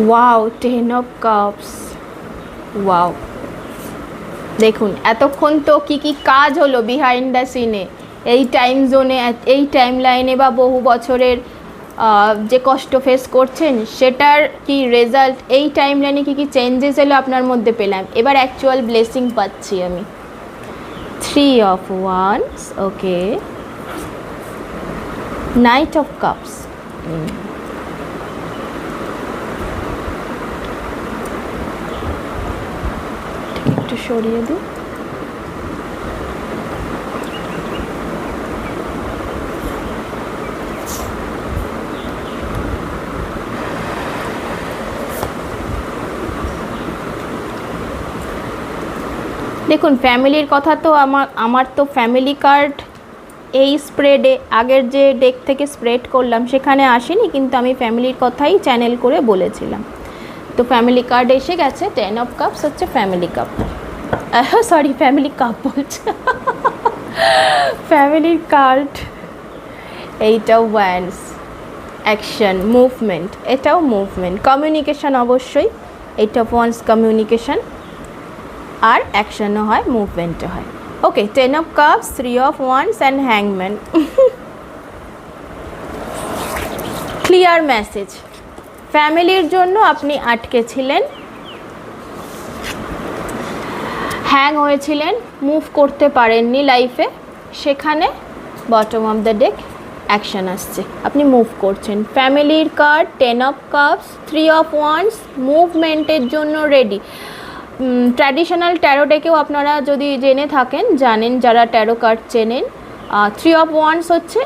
Wow, 10 of Cups। ওয়াও, দেখুন এতক্ষণ তো কি কি কাজ হলো বিহাইন্ড দ্য সিনে, এই টাইম জোনে, এই টাইম লাইনে বা বহু বছরের যে কষ্ট ফেস করছেন সেটার কি রেজাল্ট, এই টাইম লাইনে কী কী চেঞ্জেস এলো আপনার মধ্যে পেলাম, এবার অ্যাকচুয়াল ব্লেসিং পাচ্ছি আমি। 3 of Wands, okay. Knight of Cups, একটু সরিয়ে দিই। দেখুন ফ্যামিলির কথা তো আমার তো ফ্যামিলি কার্ড এই স্প্রেডে আগের যে ডেক থেকে স্প্রেড করলাম সেখানে আসেনি, কিন্তু আমি ফ্যামিলির কথাই চ্যানেল করে বলেছিলাম। তো ফ্যামিলি কার্ড এসে গেছে। 10 of Cups হচ্ছে family cup, sorry family cup বলছে, ফ্যামিলির card. 8 of Wands, action, movement, এটাও মুভমেন্ট, কমিউনিকেশন অবশ্যই। 8 of Wands কমিউনিকেশন, আর অ্যাকশনও হয়, মুভমেন্টও হয়। Okay, 10 of Cups, 3 of Wands and হ্যাংম্যান। ক্লিয়ার মেসেজ, ফ্যামিলির জন্য আপনি আটকে ছিলেন, হ্যাং হয়েছিলেন, মুভ করতে পারেননি লাইফে, সেখানে bottom of the day action আসছে, আপনি মুভ করছেন। ফ্যামিলির card 10 of Cups, 3 of Wands, মুভমেন্টের জন্য রেডি। ট্র্যাডিশনাল ট্যারো ডেকেও আপনারা যদি জেনে থাকেন, জানেন যারা ট্যারো কার্ড চেনেন, 3 of Wands হচ্ছে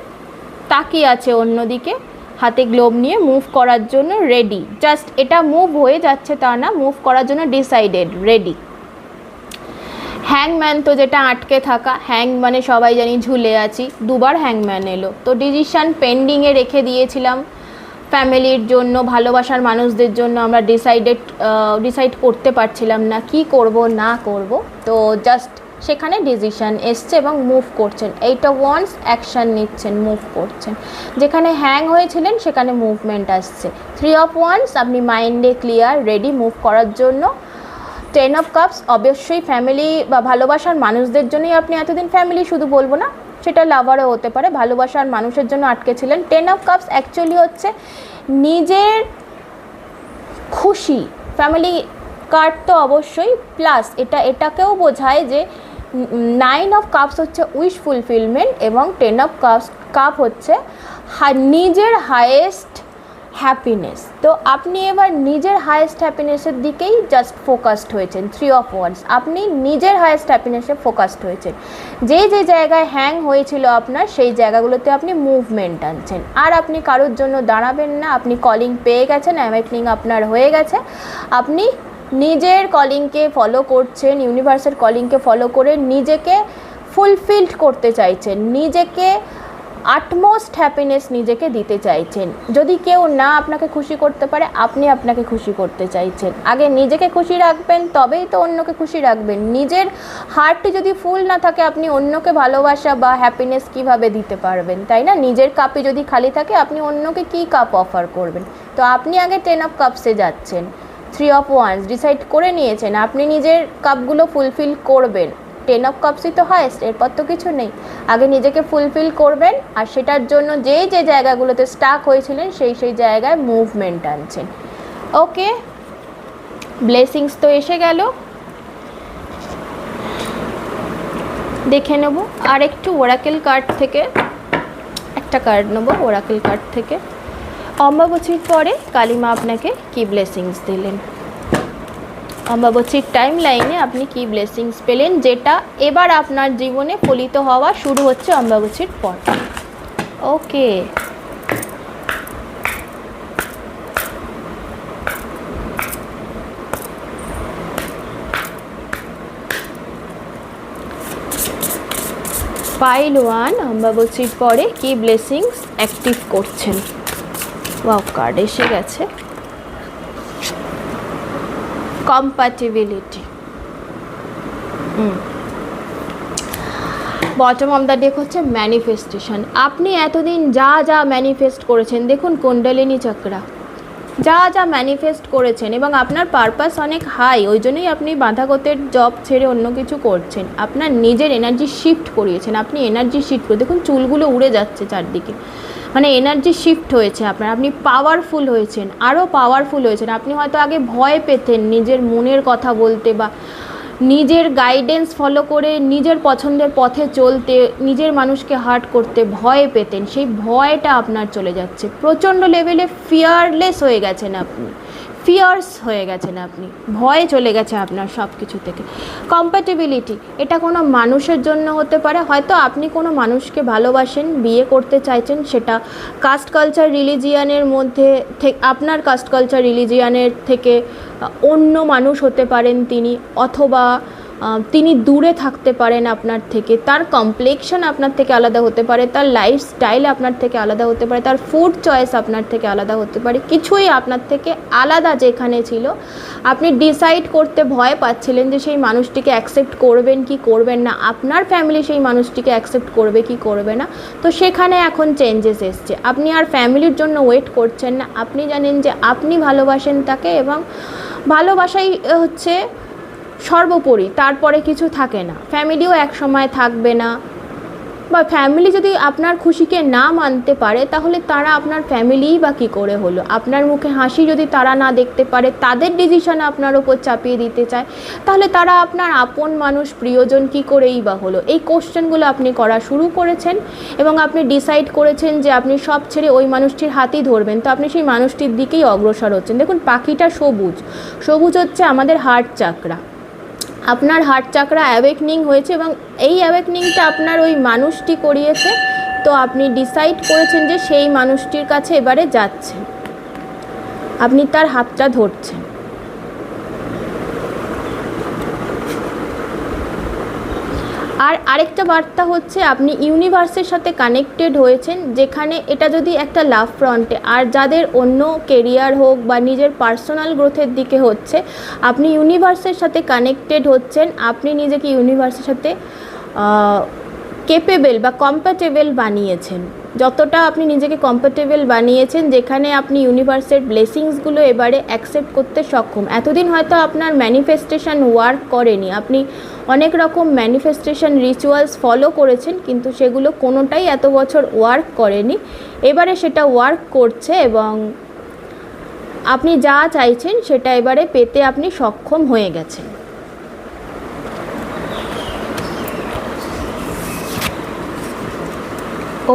তাকিয়ে আছে অন্যদিকে, হাতে গ্লোব নিয়ে মুভ করার জন্য রেডি। জাস্ট এটা মুভ হয়ে যাচ্ছে তা না, মুভ করার জন্য ডিসাইডেড, রেডি। হ্যাংম্যান তো যেটা আটকে থাকা, হ্যাং মানে সবাই জানি ঝুলে আছি, দুবার হ্যাংম্যান এলো, তো ডিসিশান পেন্ডিংয়ে রেখে দিয়েছিলাম ফ্যামিলির জন্য, ভালোবাসার মানুষদের জন্য আমরা ডিসাইড করতে পারছিলাম না কি করব না করব, তো জাস্ট সেখানে ডিসিশান এসছে এবং মুভ করছেন। 8 of Wands অ্যাকশান নিচ্ছেন, মুভ করছেন। যেখানে হ্যাং হয়েছিলেন সেখানে মুভমেন্ট আসছে। 3 of Wands আপনি মাইন্ডে ক্লিয়ার, রেডি মুভ করার জন্য। 10 of Cups অবশ্যই ফ্যামিলি বা ভালোবাসার মানুষদের জন্যই আপনি এতদিন, ফ্যামিলি শুধু বলবো না, সেটা লাভারও হতে পারে, ভালোবাসার মানুষের জন্য আটকে ছিলেন। 10 of Cups অ্যাকচুয়ালি হচ্ছে নিজের খুশি, ফ্যামিলি কার্ড তো অবশ্যই, প্লাস এটাকেও বোঝায় যে 9 of Cups হচ্ছে উইশ ফুলফিলমেন্ট, এবং 10 of Cup হচ্ছে নিজের হায়েস্ট হ্যাপিনেস। তো আপনি এবার নিজের হায়েস্ট হ্যাপিনেসের দিকেই জাস্ট ফোকাসড হয়েছেন। 3 of Wands আপনি নিজের হায়েস্ট হ্যাপিনেসে ফোকাসড হয়েছেন। যে যে জায়গায় হ্যাং হয়েছিল আপনার, সেই জায়গাগুলোতে আপনি মুভমেন্ট আনছেন, আর আপনি কারোর জন্য দাঁড়াবেন না। আপনি কলিং পেয়ে গেছেন, অ্যাওয়েকনিং আপনার হয়ে গেছে, আপনি নিজের কলিংকে ফলো করছেন, ইউনিভার্সের কলিংকে ফলো করে নিজেকে ফুলফিলড করতে চাইছেন, নিজেকে আটমোস্ট হ্যাপিনেস নিজেকে দিতে চাইছেন। যদি কেউ না আপনাকে খুশি করতে পারে, আপনি আপনাকে খুশি করতে চাইছেন। আগে নিজেকে খুশি রাখবেন, তবেই তো অন্যকে খুশি রাখবেন। নিজের হার্টটি যদি ফুল না থাকে, আপনি অন্যকে ভালোবাসা বা হ্যাপিনেস কিভাবে দিতে পারবেন, তাই না? নিজের কাপে যদি খালি থাকে, আপনি অন্যকে কী কাপ অফার করবেন? তো আপনি আগে 10 of Cups-এ যাচ্ছেন। 3 of Wands ডিসাইড করে নিয়েছেন আপনি নিজের কাপগুলো ফুলফিল করবেন। 10 of Cups-ই তো হায়েস্ট, এরপর তো কিছু নেই। আগে নিজেকে ফুলফিল করবেন, আর সেটার জন্য যে যে জায়গাগুলোতে স্টাক হয়েছিলেন সেই জায়গায় মুভমেন্ট আনছেন। ওকে, ব্লেসিংস তো এসে গেল, দেখে নেব আর একটু ওরাকেল কার্ড থেকে একটা কার্ড নেব। ওরাকেল কার্ড থেকে অম্বাবচীর পরে কালিমা আপনাকে কি ব্লেসিংস দিলেন, অম্বাবচীর টাইম লাইনে আপনি কি ব্লেসিংস পেলেন, যেটা এবার আপনার জীবনে ফলিত হওয়া শুরু হচ্ছে অম্বাবচীর পর। ওকে, পাইল 1 অম্বাবচীর পরে কি ব্লেসিংস অ্যাক্টিভ করছেন। ওয়াও, কার্ড এসে গেছে, compatibility. Bottom of the deck হচ্ছে ম্যানিফেস্টেশন। আপনি এতদিন যা যা ম্যানিফেস্ট করেছেন, দেখুন কুণ্ডলিনী চক্রা, যা যা ম্যানিফেস্ট করেছেন, এবং আপনার পারপাস অনেক হাই, ওই জন্যই আপনি বাঁধাগতের জব ছেড়ে অন্য কিছু করছেন। আপনার নিজের এনার্জি শিফট করিয়েছেন, আপনি এনার্জি শিফট করে দেখুন চুলগুলো উড়ে যাচ্ছে চারদিকে, মানে এনার্জি শিফট হয়েছে আপনার, আপনি পাওয়ারফুল হয়েছেন, আরও পাওয়ারফুল হয়েছেন। আপনি হয়তো আগে ভয় পেতেন নিজের মনের কথা বলতে, বা নিজের গাইডেন্স ফলো করে নিজের পছন্দের পথে চলতে, নিজের মানুষকে হার্ট করতে ভয় পেতেন, সেই ভয়টা আপনার চলে যাচ্ছে। প্রচণ্ড লেভেলে ফিয়ারলেস হয়ে গেছেন আপনি, ফিয়ার্স হয়ে গেছেন আপনি, ভয় চলে গেছে আপনার সব কিছু থেকে। কম্প্যাটেবিলিটি, এটা কোনো মানুষের জন্য হতে পারে, হয়তো আপনি কোনো মানুষকে ভালোবাসেন, বিয়ে করতে চাইছেন, সেটা কাস্ট কালচার রিলিজিয়ানের মধ্যে থেকে, আপনার কাস্ট কালচার রিলিজিয়ানের থেকে অন্য মানুষ হতে পারেন তিনি, অথবা তিনি দূরে থাকতে পারেন আপনার থেকে, তার কমপ্লেক্সন আপনার থেকে আলাদা হতে পারে, তার লাইফস্টাইল আপনার থেকে আলাদা হতে পারে, তার ফুড চয়েস আপনার থেকে আলাদা হতে পারে, কিছুই আপনার থেকে আলাদা যেখানে ছিল আপনি ডিসাইড করতে ভয় পাচ্ছিলেন যে সেই মানুষটিকে অ্যাকসেপ্ট করবেন কি করবেন না, আপনার ফ্যামিলি সেই মানুষটিকে অ্যাকসেপ্ট করবে কি করবে না, তো সেখানে এখন চেঞ্জেস এসছে। আপনি আর ফ্যামিলির জন্য ওয়েট করছেন না, আপনি জানেন যে আপনি ভালোবাসেন তাকে, এবং ভালোবাসাই হচ্ছে সর্বোপরি, তারপরে কিছু থাকে না। ফ্যামিলিও এক সময় থাকবে না, বা ফ্যামিলি যদি আপনার খুশিকে না মানতে পারে তাহলে তারা আপনার ফ্যামিলিই বা কী করে হলো। আপনার মুখে হাসি যদি তারা না দেখতে পারে, তাদের ডিসিশন আপনার ওপর চাপিয়ে দিতে চায়, তাহলে তারা আপনার আপন মানুষ প্রিয়জন কী করেই বা হলো। এই কোশ্চেনগুলো আপনি করা শুরু করেছেন, এবং আপনি ডিসাইড করেছেন যে আপনি সব ছেড়ে ওই মানুষটির হাতই ধরবেন, তো আপনি সেই মানুষটির দিকেই অগ্রসর হচ্ছেন। দেখুন পাখিটা সবুজ, সবুজ হচ্ছে আমাদের হার্ট চাকরা, আপনার হার্ট চাকরা অ্যাওয়েকনিং হয়েছে, এবং এই অ্যাওয়েকনিংটা আপনার ওই মানুষটি করিয়েছে, তো আপনি ডিসাইড করেছেন যে সেই মানুষটির কাছে এবারে যাচ্ছেন, আপনি তার হাতটা ধরছেন। আর আরেকটা বার্তা হচ্ছে আপনি ইউনিভার্সের সাথে কানেক্টেড হয়েছেন, যেখানে এটা যদি একটা লাভ ফ্রন্টে, আর যাদের অন্য কেরিয়ার হোক বা নিজের পার্সোনাল গ্রোথের দিকে হচ্ছে, আপনি ইউনিভার্সের সাথে কানেক্টেড হচ্ছেন, আপনি নিজেকে ইউনিভার্সের সাথে কেপেবল বা কম্প্যাটেবল বানিয়েছেন। যতটা আপনি নিজেকে কম্ফর্টেবল বানিয়েছেন, যেখানে আপনি ইউনিভার্সের ব্লেসিংসগুলো এবারে অ্যাকসেপ্ট করতে সক্ষম। এতদিন হয়তো আপনার ম্যানিফেস্টেশন ওয়ার্ক করেনি, আপনি অনেক রকম ম্যানিফেস্টেশন রিচুয়ালস ফলো করেছেন, কিন্তু সেগুলো কোনোটাই এত বছর ওয়ার্ক করেনি। এবারে সেটা ওয়ার্ক করছে, এবং আপনি যা চাইছেন সেটা এবারে পেতে আপনি সক্ষম হয়ে গেছেন।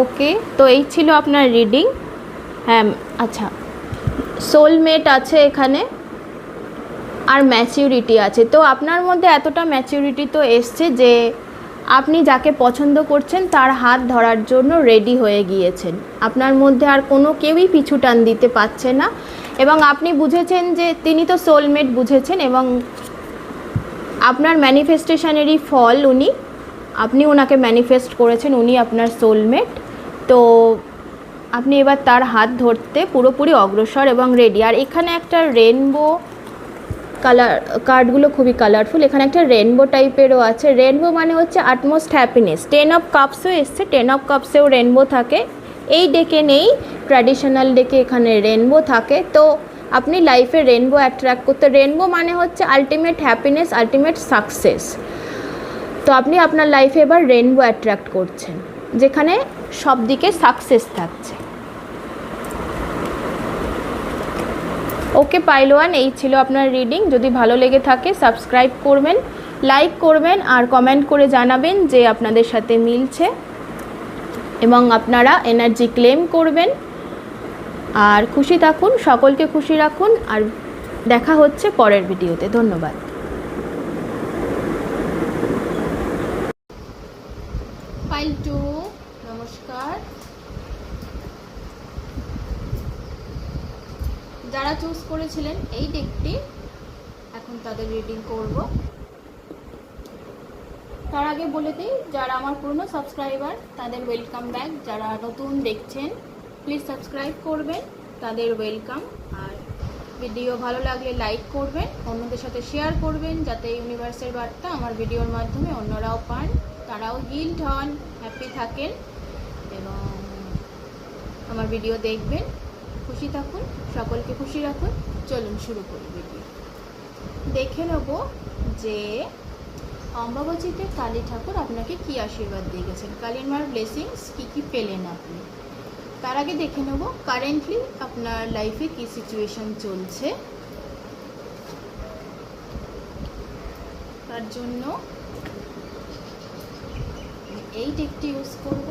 ওকে, তো এই ছিল আপনার রিডিং। হ্যাঁ, আচ্ছা, সোলমেট আছে এখানে, আর ম্যাচিউরিটি আছে। তো আপনার মধ্যে এতটা ম্যাচিউরিটি তো এসছে যে আপনি যাকে পছন্দ করছেন তার হাত ধরার জন্য রেডি হয়ে গিয়েছেন। আপনার মধ্যে আর কোনো কেউই পিছু টান দিতে পারছে না, এবং আপনি বুঝেছেন যে তিনি তো সোলমেট বুঝেছেন, এবং আপনার ম্যানিফেস্টেশনেরই ফল উনি, আপনি ওনাকে ম্যানিফেস্ট করেছেন, উনি আপনার সোলমেট। তো আপনি এবার তার হাত ধরতে পুরোপুরি অগ্রসর এবং রেডি। আর এখানে একটা রেনবো কালার, কার্ডগুলো খুবই কালারফুল, এখানে একটা রেনবো টাইপেরও আছে। রেনবো মানে হচ্ছে আটমোস্ট হ্যাপিনেস। 10 অফ কাপসও এসছে, 10 অফ কাপসেও রেনবো থাকে। এই ডেকে নেই, ট্র্যাডিশনাল ডেকে এখানে রেনবো থাকে। তো আপনি লাইফে রেনবো অ্যাট্রাক্ট করতে, রেনবো মানে হচ্ছে আলটিমেট হ্যাপিনেস, আলটিমেট সাকসেস। তো আপনি আপনার লাইফে এবার রেনবো অ্যাট্রাক্ট করছেন, যেখানে সব দিকে সাকসেস থাকছে। ওকে পাইলওয়ান, এই ছিল আপনার রিডিং। যদি ভালো লেগে থাকে সাবস্ক্রাইব করবেন, লাইক করবেন, আর কমেন্ট করে জানাবেন যে আপনাদের সাথে মিলছে, এবং আপনারা এনার্জি ক্লেম করবেন। আর খুশি থাকুন, সকলকে খুশি রাখুন, আর দেখা হচ্ছে পরের ভিডিওতে। ধন্যবাদ। পাইল 2, নমস্কার। যারা চুজ করেছিলেন এই ডেকটি, এখন তাদের রিডিং করব। তার আগে বলে দিই, যারা আমার পুরনো সাবস্ক্রাইবার তাদের ওয়েলকাম ব্যাক, যারা নতুন দেখছেন প্লিজ সাবস্ক্রাইব করবেন, তাদের ওয়েলকাম। আর ভিডিও ভালো লাগলে লাইক করবেন, অন্যদের সাথে শেয়ার করবেন, যাতে ইউনিভার্সের বার্তা আমার ভিডিওর মাধ্যমে অন্যরাও পান, তারাও হিলড হন, হ্যাপি থাকেন, এবং আমার ভিডিও দেখবেন। খুশি থাকুন, সকলকে খুশি রাখুন। চলুন শুরু করি ভিডিও। দেখে নেব যে অম্বাবচীতে কালী ঠাকুর আপনাকে কি আশীর্বাদ দিয়ে গেছেন, কালীর মার ব্লেসিংস কী কী পেলেন আপনি। তার আগে দেখে নেব কারেন্টলি আপনার লাইফে কি সিচুয়েশন চলছে। তার জন্য এই ডেকটি ইউজ করব।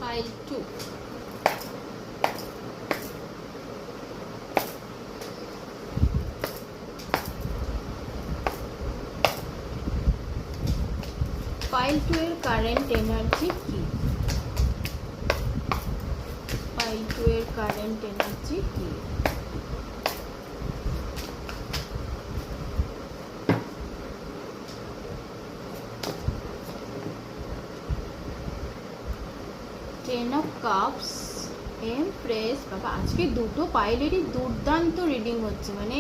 Pile 2. Pile 2 এর কারেন্ট এনার্জি কি? Pile 2 এর কারেন্ট এনার্জি কি? Ten of cups, empress. বাবা আজকে দুটো পাইলেরই দুর্দান্ত রিডিং হচ্ছে, মানে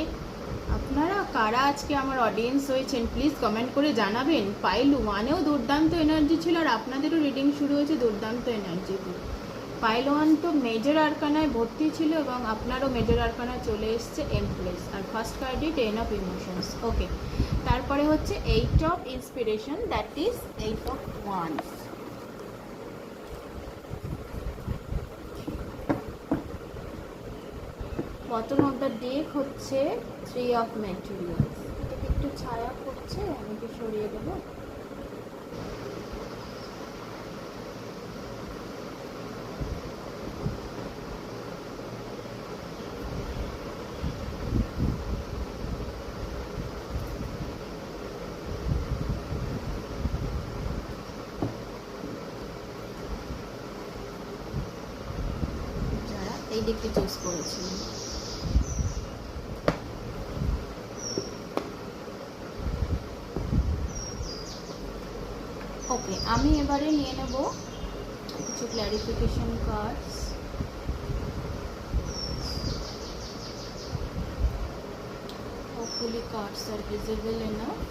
আপনারা কারা আজকে আমার অডিয়েন্স হয়েছেন প্লিজ কমেন্ট করে জানাবেন। পাইল ওয়ানেও দুর্দান্ত এনার্জি ছিল আর আপনাদেরও রিডিং শুরু হয়েছে দুর্দান্ত এনার্জি দিয়ে। পাইল ওয়ান তো মেজর আরকানায় ভর্তি ছিল এবং আপনারও মেজর আরকানায় চলে এসছে এমপ্রেস, আর ফার্স্ট কার্ডই টেন অফ ইমোশনস। ওকে, তারপরে হচ্ছে eight of inspiration, that is eight of wands. Bottom of the deck হচ্ছে থ্রি অফ ম্যাটেরিয়ালস। এটাকে একটু ছায়া করছে, আমি একটু সরিয়ে দেবো। যারা এই দিকটি চুজ করেছিলেন, ওকে, আমি এবারে নিয়ে নেব কিছু clarification cards. Hopefully cards are visible enough.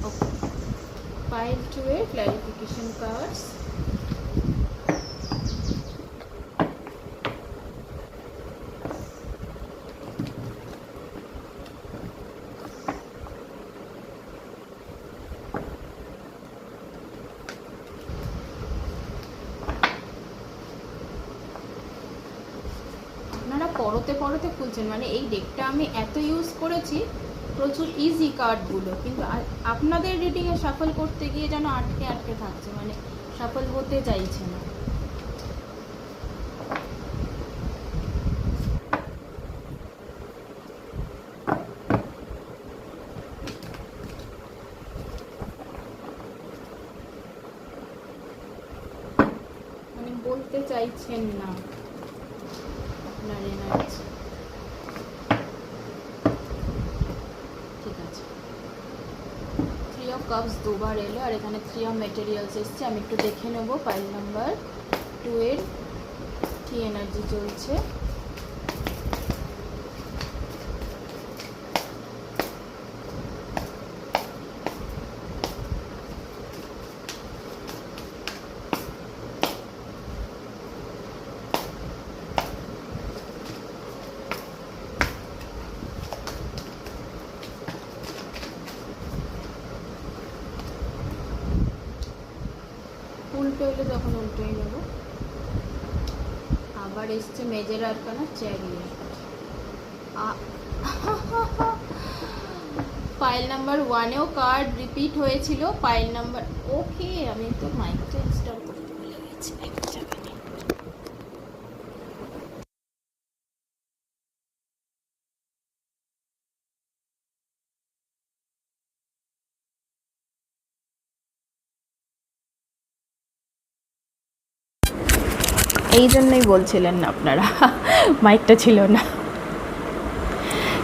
Okay, pile 2 এর ক্ল্যারিফিকেশন কার্ডস। আপনারা পরতে পরতে খুলছেন, মানে এই ডেকটা আমি এত ইউজ করেছি, প্রচুর ইজি কার্ডগুলো, কিন্তু আপনাদের রিডিংয়ে শাফল করতে গিয়ে যেন আটকে আটকে থাকছে, মানে শাফল হতে চাইছে না। মানে বলতে চাইছেন না আপনার এনার্জি। ঠিক আছে, থ্রি অফ কাপস দুবার এলো আর এখানে থ্রি অফ মেটেরিয়ালস এসছে। আমি একটু দেখে নেবো পাইল নাম্বার 2 এর কি এনার্জি চলছে। উল্টো হলে তখন উল্টোই নেব। আবার এসছে major arcana chariot. Pile number 1এও কার্ড রিপিট হয়েছিল। পাইল নাম্বার, ওকে আমি তো মাইকটা ইনস্টল করতে ভুলে গেছি। এই জন্যই বলছিলেন না আপনারা, মাইকটা ছিল না।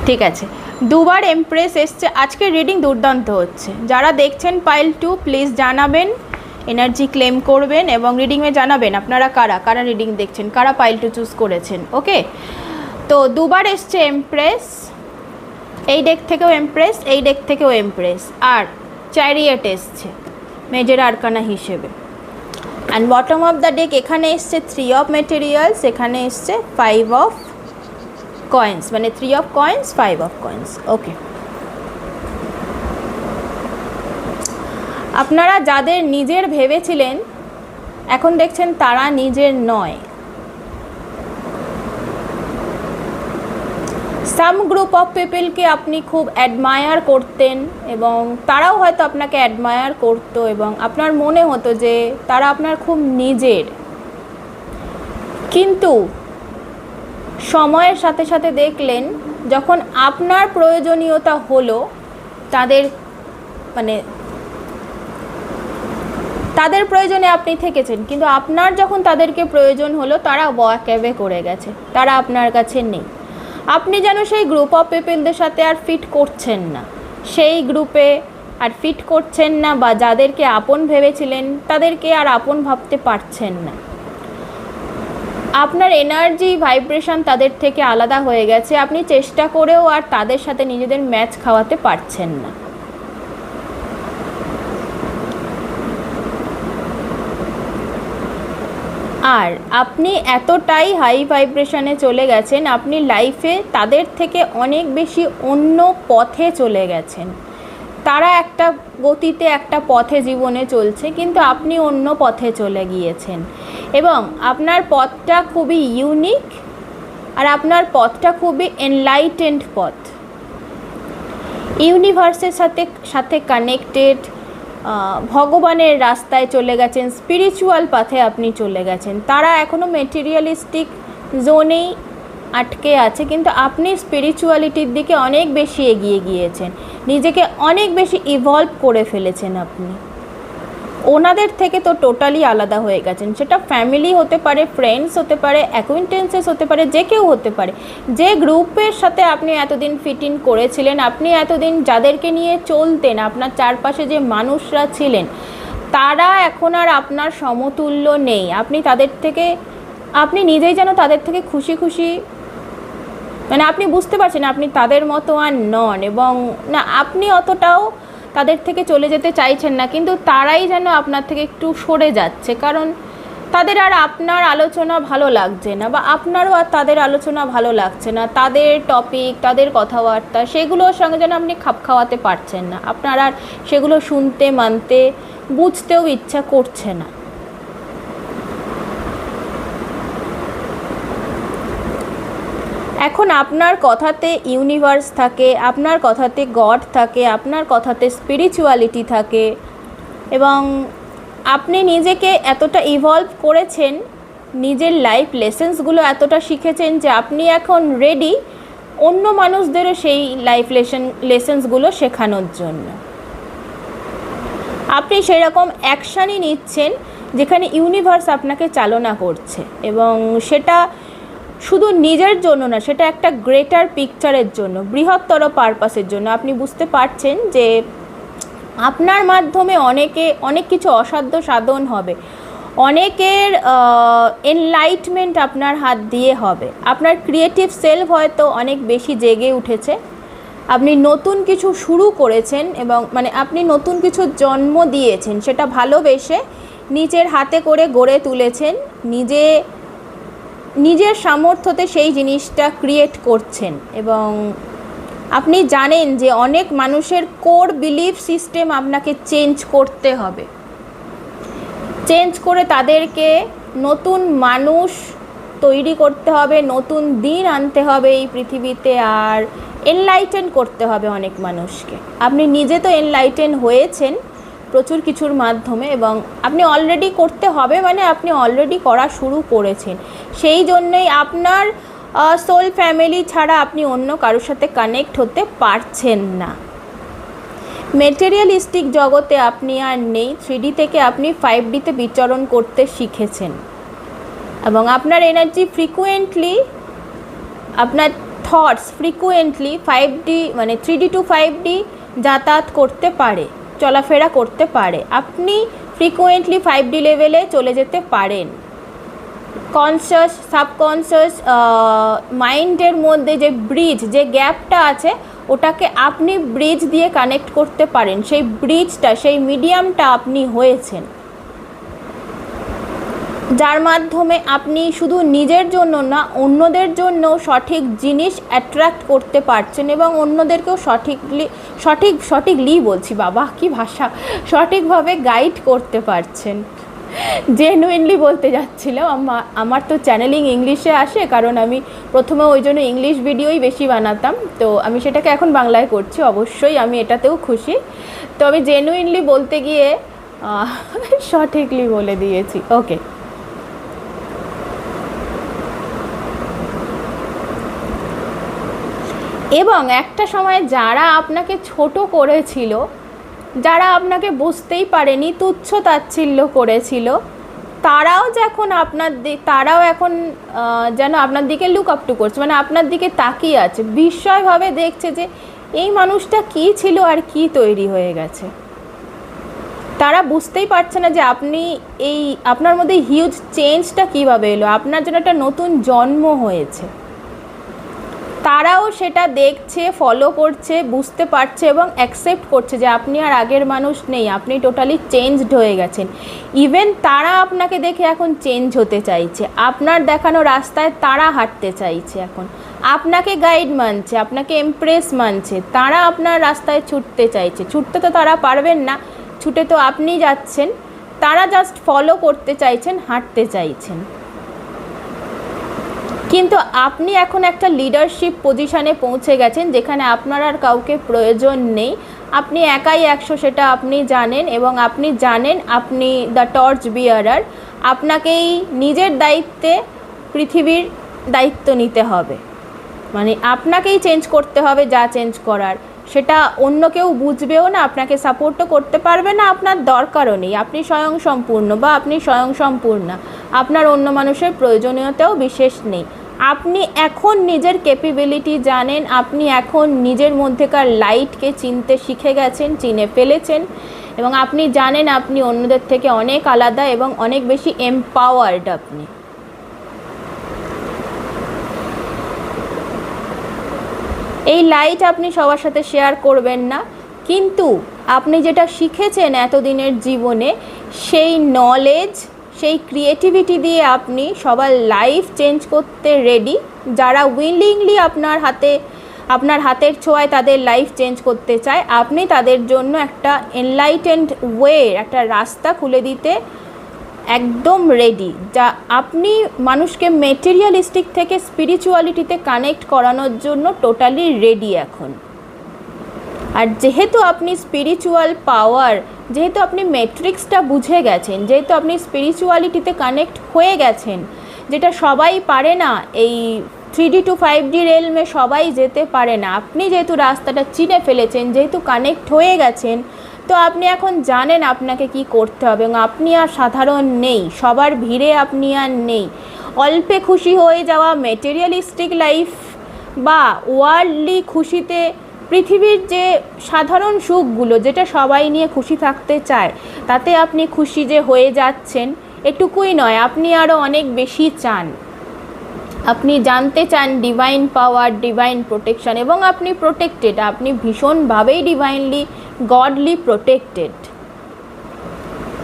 ঠিক আছে, দুবার এমপ্রেস এসছে। আজকের রিডিং দুর্দান্ত হচ্ছে। যারা দেখছেন পাইল 2 প্লিজ জানাবেন এনার্জি ক্লেম করবেন এবং রিডিংয়ে জানাবেন আপনারা কারা কারা রিডিং দেখছেন, কারা পাইল টু চুজ করেছেন। ওকে, তো দুবার এসছে এমপ্রেস, এই ডেক থেকেও এমপ্রেস, এই ডেক থেকেও এমপ্রেস, আর চ্যারিয়েট এসছে মেজর আরকানা হিসেবে। And bottom of the day এখানে এসছে 3 অফ মেটেরিয়ালস, এখানে এসছে 5 অফ কয়েন্স, মানে 3 অফ কয়েন্স 5 অফ কয়েন্স। ওকে, আপনারা যাদের নিজের ভেবেছিলেন এখন দেখছেন তারা নিজের নয়। সাম গ্রুপ অফ পিপলকে আপনি খুব অ্যাডমায়ার করতেন এবং তারাও হয়তো আপনাকে অ্যাডমায়ার করতো এবং আপনার মনে হতো যে তারা আপনার খুব নিজের, কিন্তু সময়ের সাথে সাথে দেখলেন যখন আপনার প্রয়োজনীয়তা হলো তাদের, মানে তাদের প্রয়োজনে আপনি থেকেছেন, কিন্তু আপনার যখন তাদেরকে প্রয়োজন হলো তারা ওয়াক অ্যাওয়ে করে গেছে, তারা আপনার কাছে নেই। আপনি যেন সেই গ্রুপ অফ পিপলদের সাথে আর ফিট করছেন না, সেই গ্রুপে আর ফিট করছেন না, বা যাদেরকে আপন ভেবেছিলেন তাদেরকে আর আপন ভাবতে পারছেন না। আপনার এনার্জি ভাইব্রেশন তাদের থেকে আলাদা হয়ে গেছে, আপনি চেষ্টা করেও আর তাদের সাথে নিজেদের ম্যাচ খাওয়াতে পারছেন না। আর আপনি এতটাই হাই ভাইব্রেশনে চলে গেছেন, আপনি লাইফে তাদের থেকে অনেক বেশি অন্য পথে চলে গেছেন। তারা একটা গতিতে একটা পথে জীবনে চলছে, কিন্তু আপনি অন্য পথে চলে গিয়েছেন এবং আপনার পথটা খুবই ইউনিক, আর আপনার পথটা খুবই এনলাইটেন্ড পথ, ইউনিভার্সের সাথে কানেক্টেড, ভগবানের রাস্তায় চলে গেছেন, স্পিরিচুয়াল পাথে আপনি চলে গেছেন। তারা এখনও মেটেরিয়ালিস্টিক জোনেই আটকে আছে, কিন্তু আপনি স্পিরিচুয়ালিটির দিকে অনেক বেশি এগিয়ে গিয়েছেন, নিজেকে অনেক বেশি ইভলভ করে ফেলেছেন আপনি। ওনাদের থেকে তো টোটালি আলাদা হয়ে গেছেন, সেটা ফ্যামিলি হতে পারে, ফ্রেন্ডস হতে পারে, অ্যাকুইন্টেন্সেস হতে পারে, যে কেউ হতে পারে। যে গ্রুপের সাথে আপনি এতদিন ফিট ইন করেছিলেন, আপনি এতদিন যাদেরকে নিয়ে চলতেন, আপনার চারপাশে যে মানুষরা ছিলেন, তারা এখন আর আপনার সমতুল্য নেই। আপনি তাদের থেকে, আপনি নিজেই যেন তাদের থেকে খুশি খুশি, মানে আপনি বুঝতে পারছেন আপনি তাদের মতো আর নন, এবং না আপনি অতটাও তাদের থেকে চলে যেতে চাইছেন না, কিন্তু তারাই যেন আপনার থেকে একটু সরে যাচ্ছে, কারণ তাদের আর আপনার আলোচনা ভালো লাগছে না, বা আপনারও আর তাদের আলোচনা ভালো লাগছে না। তাদের টপিক, তাদের কথাবার্তা, সেগুলোর সঙ্গে যেন আপনি খাপ খাওয়াতে পারছেন না, আপনার আর সেগুলো শুনতে, মানতে, বুঝতেও ইচ্ছা করছে না। এখন আপনার কথাতে ইউনিভার্স থাকে, আপনার কথাতে গড থাকে, আপনার কথাতে স্পিরিচুয়ালিটি থাকে, এবং আপনি নিজেকে এতটা ইভলভ করেছেন, নিজের লাইফ লেসেন্সগুলো এতটা শিখেছেন যে আপনি এখন রেডি অন্য মানুষদেরও সেই লাইফ লেসেন্সগুলো শেখানোর জন্য। আপনি সেরকম অ্যাকশানই নিচ্ছেন যেখানে ইউনিভার্স আপনাকে চালনা করছে, এবং সেটা শুধু নিজের জন্য না, সেটা একটা গ্রেটার পিকচারের জন্য, বৃহত্তর পারপাসের জন্য। আপনি বুঝতে পারছেন যে আপনার মাধ্যমে অনেক কিছু অসাধ্য সাধন হবে, অনেকের এনলাইটমেন্ট আপনার হাত দিয়ে হবে। আপনার ক্রিয়েটিভ সেলফ হয়তো অনেক বেশি জেগে উঠেছে, আপনি নতুন কিছু শুরু করেছেন, এবং মানে আপনি নতুন কিছু জন্ম দিয়েছেন, সেটা ভালোবেসে নিজের হাতে করে গড়ে তুলেছেন, নিজের সামর্থ্যতে সেই জিনিসটা ক্রিয়েট করছেন। এবং আপনি জানেন যে অনেক মানুষের কোর বিলিফ সিস্টেম আপনাকে চেঞ্জ করতে হবে, চেঞ্জ করে তাদেরকে নতুন মানুষ তৈরি করতে হবে, নতুন দিন আনতে হবে এই পৃথিবীতে, আর এনলাইটেন করতে হবে অনেক মানুষকে। আপনি নিজে তো এনলাইটেন হয়েছেন প্রচুর কিছুর মাধ্যমে, এবং আপনি অলরেডি করতে হবে, মানে আপনি অলরেডি করা শুরু করেছেন। সেই জন্যই আপনার সোল ফ্যামিলি ছাড়া আপনি অন্য কারোর সাথে কানেক্ট হতে পারছেন না। মেটেরিয়ালিস্টিক জগতে আপনি আর নেই, 3D থেকে আপনি 5Dতে বিচরণ করতে শিখেছেন, এবং আপনার এনার্জি ফ্রিকুয়েন্টলি, আপনার থটস ফ্রিকুয়েন্টলি 5D মানে 3D টু 5D যাতায়াত করতে পারে, চলাফেরা করতে পারে। আপনি ফ্রিকুয়েন্টলি 5D লেভেলে চলে যেতে পারেন। কনসিয়াস সাবকনসিয়াস মাইন্ডের মধ্যে যে ব্রিজ, যে গ্যাপটা আছে, ওটাকে আপনি ব্রিজ দিয়ে কানেক্ট করতে পারেন। সেই ব্রিজটা, সেই মিডিয়ামটা আপনি হয়েছেন, যার মাধ্যমে আপনি শুধু নিজের জন্য না, অন্যদের জন্য সঠিক জিনিস অ্যাট্রাক্ট করতে পারছেন এবং অন্যদেরকেও সঠিকলি বলছি, বাবা কি ভাষা, সঠিকভাবে গাইড করতে পারছেন। জেনুইনলি বলতে যাচ্ছিলাম, আমার তো চ্যানেলিং ইংলিশে আসে, কারণ আমি প্রথমে ওই জন্য ইংলিশ ভিডিওই বেশি বানাতাম, তো আমি সেটাকে এখন বাংলায় করছি। অবশ্যই আমি এটাতেও খুশি। তো আমি জেনুইনলি বলতে গিয়ে সঠিকলি বলে দিয়েছি। ওকে, এবং একটা সময় যারা আপনাকে ছোট করেছিল, যারা আপনাকে বুঝতেই পারেনি, তুচ্ছ তাচ্ছিল্য করেছিল, তারাও এখন যেন আপনার দিকে লুক আপ টু করছে, মানে আপনার দিকে তাকিয়ে আছে, বিস্ময়ভাবে দেখছে যে এই মানুষটা কী ছিল আর কি তৈরি হয়ে গেছে। তারা বুঝতেই পারছে না যে আপনার মধ্যে হিউজ চেঞ্জটা কীভাবে এলো, আপনার জন্য একটা নতুন জন্ম হয়েছে। তারাও সেটা দেখছে, ফলো করছে, বুঝতে পারছে এবং অ্যাকসেপ্ট করছে যে আপনি আর আগের মানুষ নেই, আপনি টোটালি চেঞ্জড হয়ে গেছেন। ইভেন তারা আপনাকে দেখে এখন চেঞ্জ হতে চাইছে, আপনার দেখানো রাস্তায় তারা হাঁটতে চাইছে, এখন আপনাকে গাইড মানছে, আপনাকে এমপ্রেস মানছে, তারা আপনার রাস্তায় ছুটতে চাইছে। ছুটতে তো তারা পারবেন না, ছুটে তো আপনি যাচ্ছেন, তারা জাস্ট ফলো করতে চাইছেন, হাঁটতে চাইছেন। কিন্তু আপনি এখন একটা লিডারশিপ পজিশানে পৌঁছে গেছেন, যেখানে আপনার আর কাউকে প্রয়োজন নেই, আপনি একাই 100, সেটা আপনি জানেন। এবং আপনি জানেন আপনি দ্য টর্চ বিয়ারার, আপনাকেই নিজের দায়িত্বে পৃথিবীর দায়িত্ব নিতে হবে, মানে আপনাকেই চেঞ্জ করতে হবে, যা চেঞ্জ করার সেটা অন্য কেউ বুঝবেও না, আপনাকে সাপোর্টও করতে পারবে না, আপনার দরকারও নেই। আপনি স্বয়ংসম্পূর্ণ বা আপনি স্বয়ংসম্পূর্ণা, আপনার অন্য মানুষের প্রয়োজনীয়তাও বিশেষ নেই। আপনি এখন নিজের ক্যাপাবিলিটি জানেন, আপনি এখন নিজের মধ্যেকার লাইটকে চিনতে শিখে গেছেন, চিনে ফেলেছেন, এবং আপনি জানেন আপনি অন্যদের থেকে অনেক আলাদা এবং অনেক বেশি এম্পাওয়ার্ড। আপনি এই লাইট আপনি সবার সাথে শেয়ার করবেন না, কিন্তু আপনি যেটা শিখেছেন এতদিনের জীবনে, সেই নলেজ, সেই ক্রিয়েটিভিটি দিয়ে আপনি সবার লাইফ চেঞ্জ করতে রেডি। যারা উইলিংলি আপনার হাতের ছোঁয়ায় তাদের লাইফ চেঞ্জ করতে চায়, আপনি তাদের জন্য একটা এনলাইটেন্ড ওয়ে, একটা রাস্তা খুলে দিতে একদম রেডি। যা আপনি মানুষকে মেটেরিয়ালিস্টিক থেকে স্পিরিচুয়ালিটিতে কানেক্ট করানোর জন্য টোটালি রেডি এখন। আর যেহেতু আপনি স্পিরিচুয়াল পাওয়ার, যেহেতু আপনি ম্যাট্রিক্সটা বুঝে গেছেন, যেহেতু আপনি স্পিরিচুয়ালিটিতে কানেক্ট হয়ে গেছেন, যেটা সবাই পারে না, এই 3D to 5D রেলমে সবাই যেতে পারে না, আপনি যেহেতু রাস্তাটা চিনে ফেলেছেন, যেহেতু কানেক্ট হয়ে গেছেন, তো আপনি এখন জানেন আপনাকে কি করতে হবে। এবং আপনি আর সাধারণ নেই, সবার ভিড়ে আপনি আর নেই। অল্পে খুশি হয়ে যাওয়া মেটেরিয়ালিস্টিক লাইফ বা ওয়ার্ল্ডলি খুশিতে, পৃথিবীর যে সাধারণ সুখগুলো, যেটা সবাই নিয়ে খুশি থাকতে চায়, তাতে আপনি খুশি যে হয়ে যাচ্ছেন, এটুকুই নয়, আপনি আরও অনেক বেশি চান। আপনি জানতে চান ডিভাইন পাওয়ার, ডিভাইন প্রোটেকশন, এবং আপনি প্রোটেক্টেড, আপনি ভীষণভাবেই ডিভাইনলি, গডলি প্রোটেক্টেড।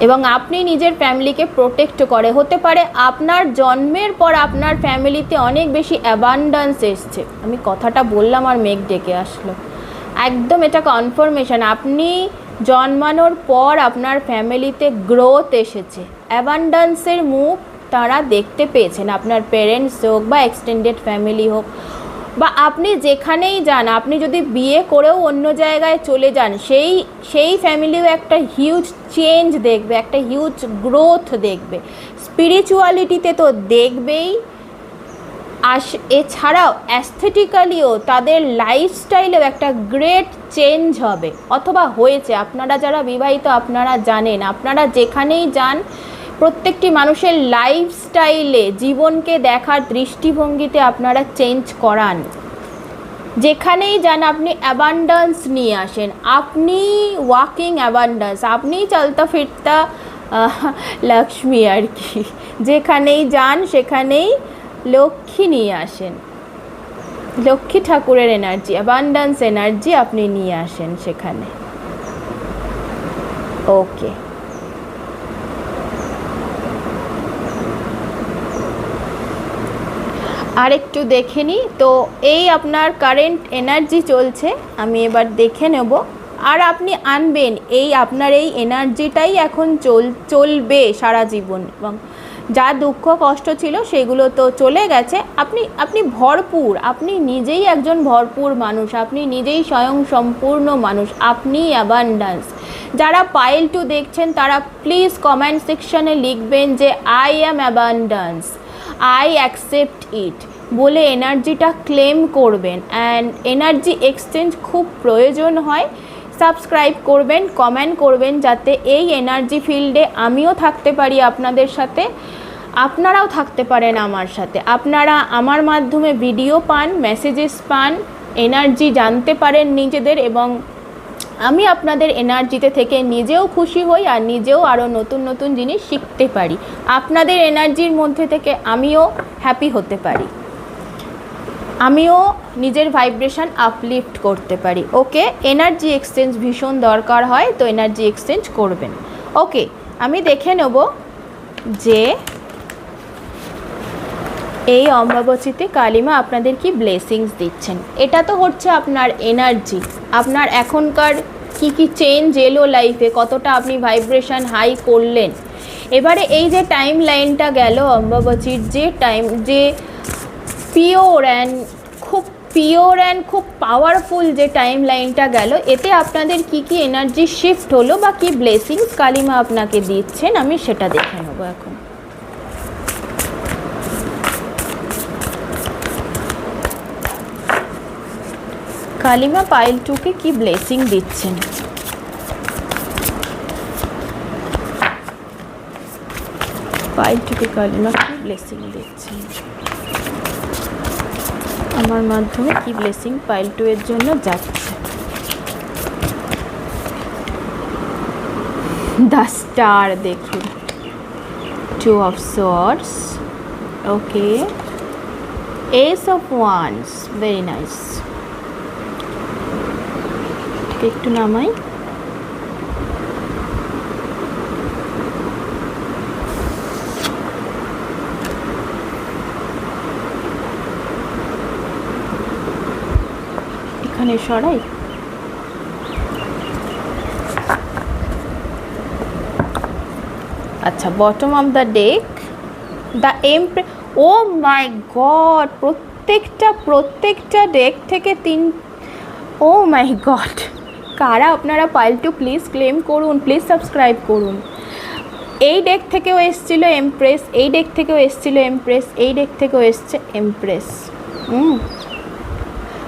এবং আপনি নিজের ফ্যামিলিকে প্রোটেক্ট করে, হতে পারে আপনার জন্মের পর আপনার ফ্যামিলিতে অনেক বেশি অ্যাবান্ডান্স এসছে। আমি কথাটা বললাম আর মেঘ ডেকে আসলো, একদম এটা কনফার্মেশন। আপনি জন্মানোর পর আপনার ফ্যামিলিতে গ্রোথ এসেছে, অ্যাবান্ডান্সের মুখ তারা দেখতে পেয়েছেন, আপনার পেরেন্টস হোক বা এক্সটেন্ডেড ফ্যামিলি হোক, বা আপনি যেখানেই যান, আপনি যদি বিয়ে করেও অন্য জায়গায় চলে যান, সেই ফ্যামিলিও একটা হিউজ চেঞ্জ দেখবে, একটা হিউজ গ্রোথ দেখবে। স্পিরিচুয়ালিটিতে তো দেখবেই, এছাড়াও অ্যাস্থেটিক্যালিও তাদের লাইফস্টাইলেও একটা গ্রেট চেঞ্জ হবে, অথবা হয়েছে। আপনারা যারা বিবাহিত আপনারা জানেন, আপনারা যেখানেই যান, প্রত্যেকটি মানুষের লাইফস্টাইলে, জীবনকে দেখার দৃষ্টিভঙ্গিতে আপনারা চেঞ্জ করান। যেখানেই যান আপনি অ্যাবান্ডান্স নিয়ে আসেন, আপনি ওয়াকিং অ্যাবান্ডান্স, আপনি চলতা ফিরতা লক্ষ্মী আর কি, যেখানেই যান সেখানেই লক্ষ্মী নিয়ে আসেন, লক্ষ্মী ঠাকুরের এনার্জি, অ্যাবান্ড্যান্স এনার্জি আপনি নিয়ে আসেন সেখানে। ওকে, আর একটু দেখে নিই তো, এই আপনার কারেন্ট এনার্জি চলছে, আমি এবার দেখে নেব। আর আপনি আনবেন এই আপনার এই এনার্জিটাই এখন চলবে সারা জীবন, এবং যা দুঃখ কষ্ট ছিল সেগুলো তো চলে গেছে। আপনি ভরপুর, আপনি নিজেই একজন ভরপুর মানুষ, আপনি নিজেই স্বয়ং সম্পূর্ণ মানুষ, আপনি অ্যাবান্ড্যান্স। যারা পাইল 2 দেখছেন তারা প্লিজ কমেন্ট সেকশনে লিখবেন যে I am abundance, I accept it বলে এনার্জিটা ক্লেম করবেন। অ্যান্ড এনার্জি এক্সচেঞ্জ খুব প্রয়োজন হয়। সাবস্ক্রাইব করবেন, কমেন্ট করবেন, যাতে এই এনার্জি ফিল্ডে আমিও থাকতে পারি আপনাদের সাথে, আপনারাও থাকতে পারেন আমার সাথে। আপনারা আমার মাধ্যমে ভিডিও পান, মেসেজেস পান, এনার্জি জানতে পারেন নিজেদের, এবং আমি আপনাদের এনার্জিতে থেকে নিজেও খুশি হই আর নিজেও আরও নতুন নতুন জিনিস শিখতে পারি। আপনাদের এনার্জির মধ্যে থেকে আমিও হ্যাপি হতে পারি, আমিও নিজের ভাইব্রেশন আপলিফট করতে পারি। ওকে, এনার্জি এক্সচেঞ্জ ভীষণ দরকার হয়, তো এনার্জি এক্সচেঞ্জ করবেন। ওকে, আমি দেখে নেব যে এই অমাবস্যাতে কালিমা আপনাদের কি ব্লেসিংস দিচ্ছেন। এটা তো হচ্ছে আপনার এনার্জি, আপনার এখনকার কি চেঞ্জ এলো লাইফে, কতটা আপনি ভাইব্রেশন হাই করলেন। এবারে এই যে টাইম লাইনটা গেল অমাবস্যার, যে টাইম, যে পিওর অ্যান্ড খুব পাওয়ারফুল যে টাইম লাইনটা গেল, এতে আপনাদের কি এনার্জি শিফট হলো বা কি ব্লেসিংস কালিমা আপনাকে দিচ্ছেন, আমি সেটা দেখে নেবো এখন। কালিমা পাইল 2-কে কি ব্লেসিং দিচ্ছেন। পাইল 2-কে কালিমা কি ব্লেসিং দিচ্ছেন, আমার মাধ্যমে কি ব্লেসিং পাইল 2 এর জন্য যাচ্ছে। দ্য স্টার দেখুন, 2 of swords, okay, ace of wands, very nice. একটু নামাই, এখানে সরাই। আচ্ছা, bottom of the deck, the empress. Oh my god, প্রত্যেকটা ডেক থেকে 3। ও মাই গড, কারা আপনারা পাইল 2 প্লিজ ক্লেম করুন, প্লিজ সাবস্ক্রাইব করুন। এই ডেক থেকেও এসেছিল এমপ্রেস, এই ডেক থেকেও এসেছিল এমপ্রেস, এই ডেক থেকেও এসছে এমপ্রেস।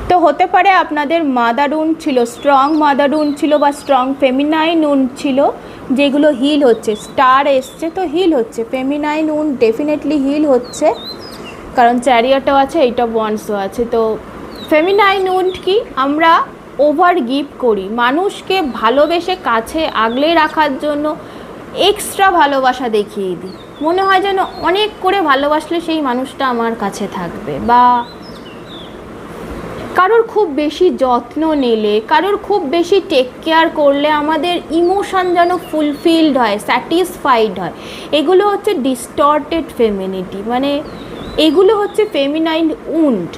তো হতে পারে আপনাদের মাদার উন্ড ছিল, স্ট্রং মাদার উন্ড ছিল বা স্ট্রং ফেমিনাইন উন্ড ছিল, যেগুলো হিল হচ্ছে। স্টার এসছে তো হিল হচ্ছে, ফেমিনাইন উন্ড ডেফিনেটলি হিল হচ্ছে, কারণ চ্যারিয়টও আছে, এইট অফ ওয়ান্ডসও আছে। তো ফেমিনাইন উন্ড কি, আমরা ওভার গিভ করি, মানুষকে ভালোবেসে কাছে আগলে রাখার জন্য এক্সট্রা ভালোবাসা দেখিয়ে দিই, মনে হয় যেন অনেক করে ভালোবাসলে সেই মানুষটা আমার কাছে থাকবে, বা কারোর খুব বেশি যত্ন নিলে, কারোর খুব বেশি টেক কেয়ার করলে আমাদের ইমোশন যেন ফুলফিলড হয়, স্যাটিসফাইড হয়। এগুলো হচ্ছে ডিস্টর্টেড ফেমিনিটি, মানে এগুলো হচ্ছে ফেমিনাইন উন্ড,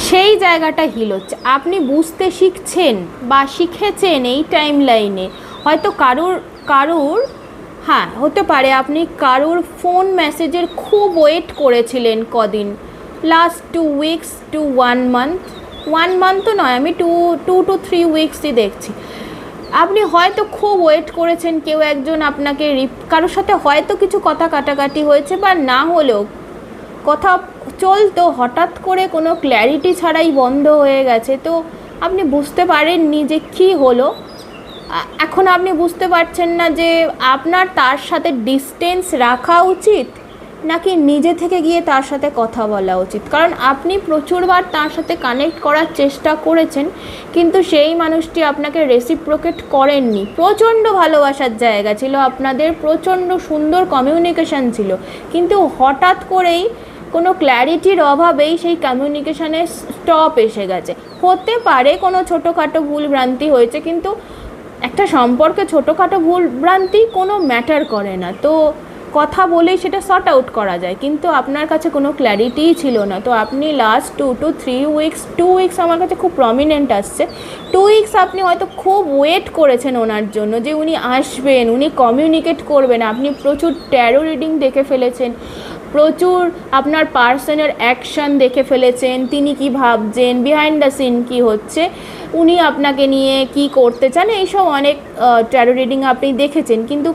সেই জায়গাটা হিল হচ্ছে। আপনি বুঝতে শিখছেন বা শিখেছেন এই টাইম লাইনে, হয়তো কারুর হ্যাঁ হতে পারে আপনি কারুর ফোন মেসেজের খুব ওয়েট করেছিলেন কদিন, last 2 weeks two 1 month, 1 month তো নয়, আমি 2 to 3 উইকসই দেখছি। আপনি হয়তো খুব ওয়েট করেছেন, কেউ একজন আপনাকে কারোর সাথে হয়তো কিছু কথা কাটাকাটি হয়েছে, বা না হলেও কথা চলতো, হঠাৎ করে কোনো ক্ল্যারিটি ছাড়াই বন্ধ হয়ে গেছে। তো আপনি বুঝতে পারেননি যে কী হলো, এখন আপনি বুঝতে পারছেন না যে আপনার তার সাথে ডিস্টেন্স রাখা উচিত নাকি নিজে থেকে গিয়ে তার সাথে কথা বলা উচিত? কারণ আপনি প্রচুরবার তার সাথে কানেক্ট করার চেষ্টা করেছেন, কিন্তু সেই মানুষটি আপনাকে রেসিপ্রোকেট করেননি। প্রচণ্ড ভালোবাসার জায়গা ছিল আপনাদের, প্রচণ্ড সুন্দর কমিউনিকেশান ছিল, কিন্তু হঠাৎ করেই কোনো ক্ল্যারিটির অভাবেই সেই কমিউনিকেশানে স্টপ এসে গেছে। হতে পারে কোনো ছোটোখাটো ভুল ভ্রান্তি হয়েছে, কিন্তু একটা সম্পর্কে ছোটোখাটো ভুল ভ্রান্তি কোনো ম্যাটার করে না, তো কথা বলেই সেটা সর্ট আউট করা যায়। কিন্তু আপনার কাছে কোনো ক্ল্যারিটিই ছিল না। তো আপনি লাস্ট 2 to 3 উইকস, 2 উইকস আমার কাছে খুব প্রমিনেন্ট আসছে, 2 উইকস আপনি হয়তো খুব ওয়েট করেছেন ওনার জন্য, যে উনি আসবেন, উনি কমিউনিকেট করবেন। আপনি প্রচুর ট্যারো রিডিং দেখে ফেলেছেন, প্রচুর আপনার পার্সনের অ্যাকশন দেখে ফেলেছেন, তিনি কি ভাবছেন, বিহাইন্ড দ্য সিন কী হচ্ছে, উনি আপনাকে নিয়ে কি করতে চান, এইসব অনেক ট্যারো রিডিং আপনি দেখেছেন, কিন্তু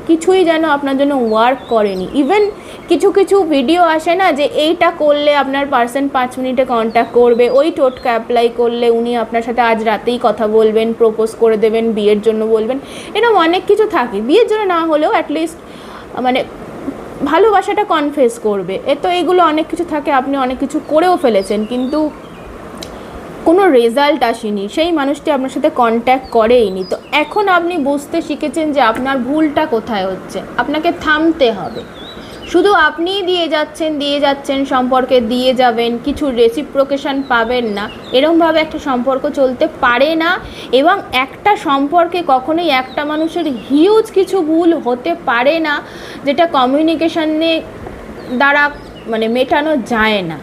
কিছুই যেন আপনার জন্য ওয়ার্ক করেনি। ইভেন কিছু কিছু ভিডিও আসে না, যে এইটা করলে আপনার পার্সন 5 মিনিটে কন্ট্যাক্ট করবে, ওই টোটকা অ্যাপ্লাই করলে উনি আপনার সাথে আজ রাতেই কথা বলবেন, প্রপোজ করে দেবেন, বিয়ের জন্য বলবেন, এরকম অনেক কিছু থাকে। বিয়ের জন্য না হলেও অ্যাটলিস্ট মানে ভালোবাসাটা কনফেস করবে, তো এগুলো অনেক কিছু থাকে। আপনি অনেক কিছু করেও ফেলেছেন, কিন্তু কোনো রেজাল্ট আসেনি, সেই মানুষটি আপনার সাথে কন্ট্যাক্ট করেইনি। তো এখন আপনি বুঝতে শিখেছেন যে আপনার ভুলটা কোথায় হচ্ছে, আপনাকে থামতে হবে। শুধু আপনিই দিয়ে যাচ্ছেন সম্পর্কে, দিয়ে যাবেন, কিছু রেসিপ্রোকেশন পাবেন না, এরকমভাবে একটা সম্পর্ক চলতে পারে না। এবং একটা সম্পর্কে কখনোই একটা মানুষের হিউজ কিছু ভুল হতে পারে না, যেটা কমিউনিকেশনে দ্বারা মানে মেটানো যায় না।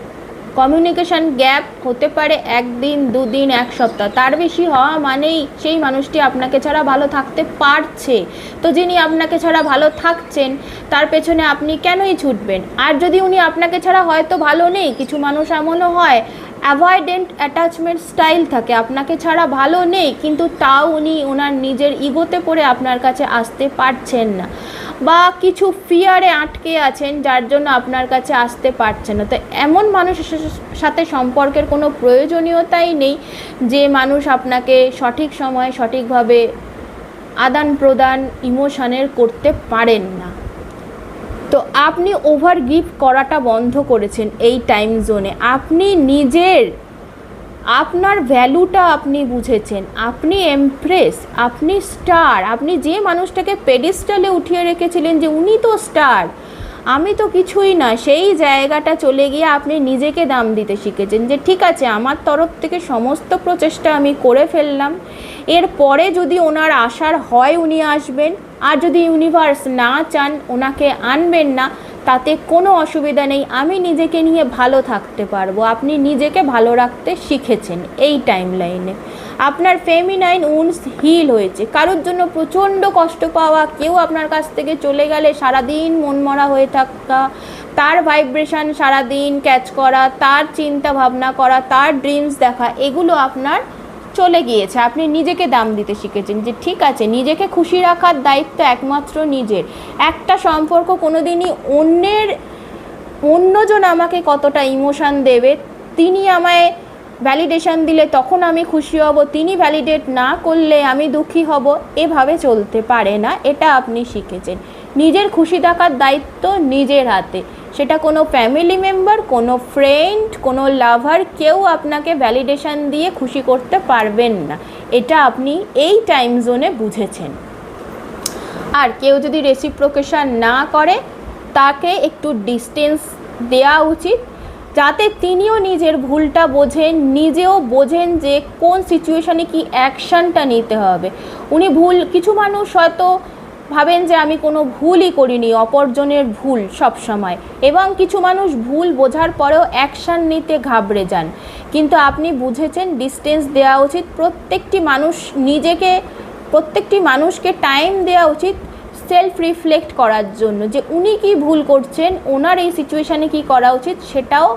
কমিউনিকেশান গ্যাপ হতে পারে 1 দিন, 2 দিন, 1 সপ্তাহ, তার বেশি হওয়া মানেই সেই মানুষটি আপনাকে ছাড়া ভালো থাকতে পারছে। তো যিনি আপনাকে ছাড়া ভালো থাকছেন, তার পেছনে আপনি কেনই ছুটবেন? আর যদি উনি আপনাকে ছাড়া হয়তো ভালো নেই, কিছু মানুষ এমনও হয় অ্যাভয়েডেন্ট অ্যাটাচমেন্ট স্টাইল থাকে, আপনাকে ছাড়া ভালো নেই, কিন্তু তাও উনি ওনার নিজের ইগোতে পড়ে আপনার কাছে আসতে পারছেন না, বা কিছু ফিয়ারে আটকে আছেন যার জন্য আপনার কাছে আসতে পারছেন না। তো এমন মানুষের সাথে সম্পর্কের কোনো প্রয়োজনীয়তাই নেই, যে মানুষ আপনাকে সঠিক সময়ে সঠিকভাবে আদান প্রদান ইমোশনের করতে পারেন না। তো আপনি ওভার গিভ করাটা বন্ধ করেছেন এই টাইম জোনে। আপনি নিজের আপনার ভ্যালুটা আপনি বুঝেছেন, আপনি এমপ্রেস, আপনি স্টার। আপনি যে মানুষটাকে পেডিস্টালে উঠিয়ে রেখেছিলেন যে উনি তো স্টার, আমি তো কিছুই না, সেই জায়গাটা চলে গিয়ে আপনি নিজেকে দাম দিতে শিখেছেন, যে ঠিক আছে আমার তরফ থেকে সমস্ত প্রচেষ্টা আমি করে ফেললাম, এরপরে যদি ওনার আসার হয় উনি আসবেন, আর যদি ইউনিভার্স না চান ওনাকে আনবেন না, তাতে কোনো অসুবিধা নেই, আমি নিজেকে নিয়ে ভালো থাকতে পারবো। আপনি নিজেকে ভালো রাখতে শিখেছেন এই টাইম লাইনে। আপনার ফেমিনাইন উন্স হিল হয়েছে। কারোর জন্য প্রচণ্ড কষ্ট পাওয়া, কেউ আপনার কাছ থেকে চলে গেলে সারাদিন মনমরা হয়ে থাকা, তার ভাইব্রেশন সারাদিন ক্যাচ করা, তার চিন্তা ভাবনা করা, তার ড্রিমস দেখা, এগুলো আপনার চলে গিয়েছে। আপনি নিজেকে দাম দিতে শিখেছেন, যে ঠিক আছে নিজেকে খুশি রাখার দায়িত্ব একমাত্র নিজের। একটা সম্পর্ক কোনোদিনই অন্যজন আমাকে কতটা ইমোশান দেবে, তিনি আমায় ভ্যালিডেশন দিলে তখন আমি খুশি হব, তিনি ভ্যালিডেট না করলে আমি দুঃখী হব, এভাবে চলতে পারে না। এটা আপনি শিখেছেন। নিজের খুশি থাকার দায়িত্ব নিজের হাতে। সেটা কোনো ফ্যামিলি মেম্বার, কোনো ফ্রেন্ড, কোনো লাভার, কেউ আপনাকে ভ্যালিডেশন দিয়ে খুশি করতে পারবেন না। এটা আপনি এই টাইম জোনে বুঝেছেন। আর কেউ যদি রেসিপ্রোকেশন না করে, তাকে একটু ডিস্টেন্স দেওয়া উচিত, যাতে তিনিও নিজের ভুলটা বোঝেন, নিজেও বোঝেন যে কোন সিচুয়েশানে কি অ্যাকশানটা নিতে হবে। উনি ভুল, কিছু মানুষ হয়তো ভাবেন যে আমি কোনো ভুলই করিনি, অপরজনের ভুল সব সময়, এবং কিছু মানুষ ভুল বোঝার পরেও অ্যাকশান নিতে ঘাবড়ে যান। কিন্তু আপনি বুঝেছেন ডিস্টেন্স দেওয়া উচিত। প্রত্যেকটি মানুষকে টাইম দেওয়া উচিত সেলফ রিফ্লেক্ট করার জন্য, যে উনি কি ভুল করছেন, ওনার এই সিচুয়েশানে কি করা উচিত, সেটাও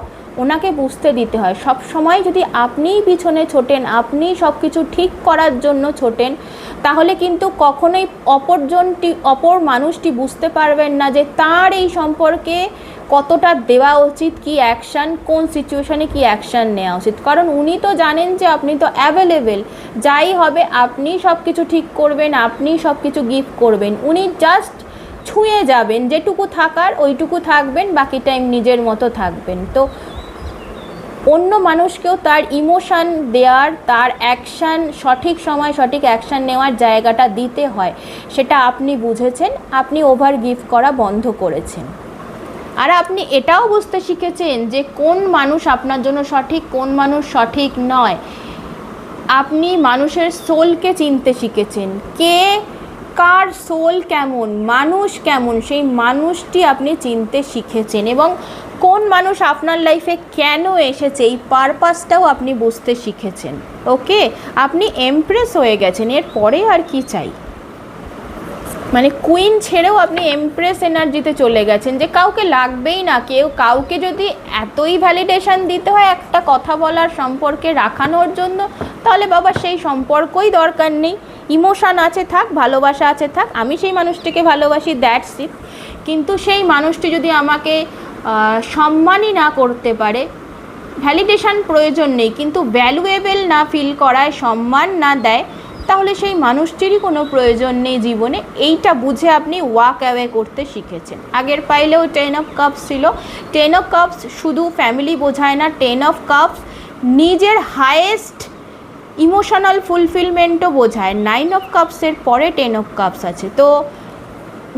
ওনাকে বুঝতে দিতে হয়। সব সময় যদি আপনিই পিছনে ছোটেন, আপনি সব কিছু ঠিক করার জন্য ছোটেন, তাহলে কিন্তু কখনোই অপর মানুষটি বুঝতে পারবেন না যে তার এই সম্পর্কে কতটা দেওয়া উচিত, কি অ্যাকশান, কোন সিচুয়েশানে কি অ্যাকশান নেওয়া উচিত। কারণ উনি তো জানেন যে আপনি তো অ্যাভেলেবেল, যাই হবে আপনি সব কিছু ঠিক করবেন, আপনি সব কিছু গিভ করবেন। উনি জাস্ট ছুঁয়ে যাবেন, যেটুকু থাকার ওইটুকু থাকবেন, বাকি টাইম নিজের মতো থাকবেন। তো অন্য মানুষকেও তার ইমোশান দেওয়ার, তার অ্যাকশান, সঠিক সময় সঠিক অ্যাকশান নেওয়ার জায়গাটা দিতে হয়, সেটা আপনি বুঝেছেন। আপনি ওভার গিভ করা বন্ধ করেছেন। আর আপনি এটাও বুঝতে শিখেছেন যে কোন মানুষ আপনার জন্য সঠিক, কোন মানুষ সঠিক নয়। আপনি মানুষের সোলকে চিনতে শিখেছেন, কে কার সোল কেমন, মানুষ কেমন, সেই মানুষটি আপনি চিনতে শিখেছেন। এবং কোন মানুষ আপনার লাইফে কেন এসেছে, এই পারপাসটাও আপনি বুঝতে শিখেছেন। ওকে, আপনি এমপ্রেস হয়ে গেছেন, এর পরে আর কি চাই। মানে কুইন ছেড়েও আপনি এমপ্রেস এনার্জিতে চলে গেছেন, যে কাউকে লাগবেই না। কাউকে যদি এতই ভ্যালিডেশন দিতে হয় একটা কথা বলার, সম্পর্কে রাখানোর জন্য, তাহলে বাবা সেই সম্পর্কই দরকার নেই। ইমোশান আছে থাক, ভালোবাসা আছে থাক, আমি সেই মানুষটিকে ভালোবাসি, দ্যাটস ইট। কিন্তু সেই মানুষটি যদি আমাকে সম্মানই না করতে পারে, ভ্যালিডেশন প্রয়োজন নেই কিন্তু ভ্যালুয়েবল না ফিল করায়, সম্মান না দেয়, তাহলে সেই মানুষটিরই কোনো প্রয়োজন নেই জীবনে। এইটা বুঝে আপনি ওয়াক অ্যাওয়ে করতে শিখেছেন। আগের পাইলেও 10 অফ কাপস ছিল। 10 অফ কাপস শুধু ফ্যামিলি বোঝায় না, 10 অফ কাপস নিজের হায়েস্ট ইমোশনাল ফুলফিলমেন্টও বোঝায়। 9 অফ কাপসের পরে 10 অফ কাপস আছে। তো